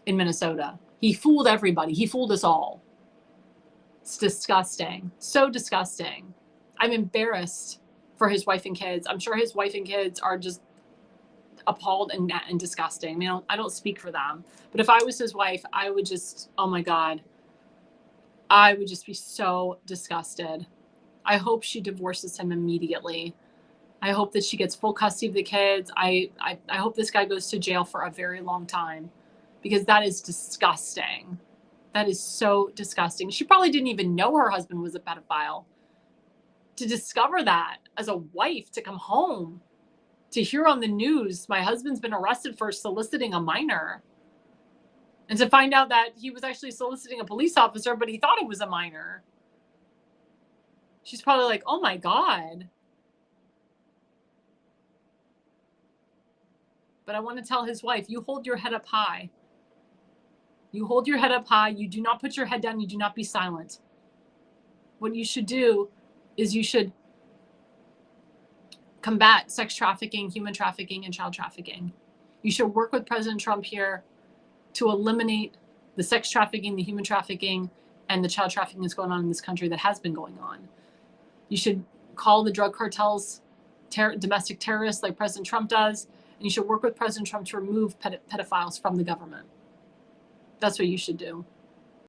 in Minnesota. He fooled everybody. He fooled us all. It's disgusting. So disgusting. I'm embarrassed for his wife and kids. I'm sure his wife and kids are just appalled and disgusting. I mean, I don't speak for them. But if I was his wife, I would just, oh my God, I would just be so disgusted. I hope she divorces him immediately. I hope that she gets full custody of the kids. I hope this guy goes to jail for a very long time, because that is disgusting. That is so disgusting. She probably didn't even know her husband was a pedophile. To discover that as a wife, to come home, to hear on the news, my husband's been arrested for soliciting a minor. And to find out that he was actually soliciting a police officer, but he thought it was a minor. She's probably like, oh my God. But I want to tell his wife, you hold your head up high. You hold your head up high. You do not put your head down. You do not be silent. What you should do is you should combat sex trafficking, human trafficking, and child trafficking. You should work with President Trump here to eliminate the sex trafficking, the human trafficking, and the child trafficking that's going on in this country that has been going on. You should call the drug cartels domestic terrorists like President Trump does, and you should work with President Trump to remove pedophiles from the government. That's what you should do.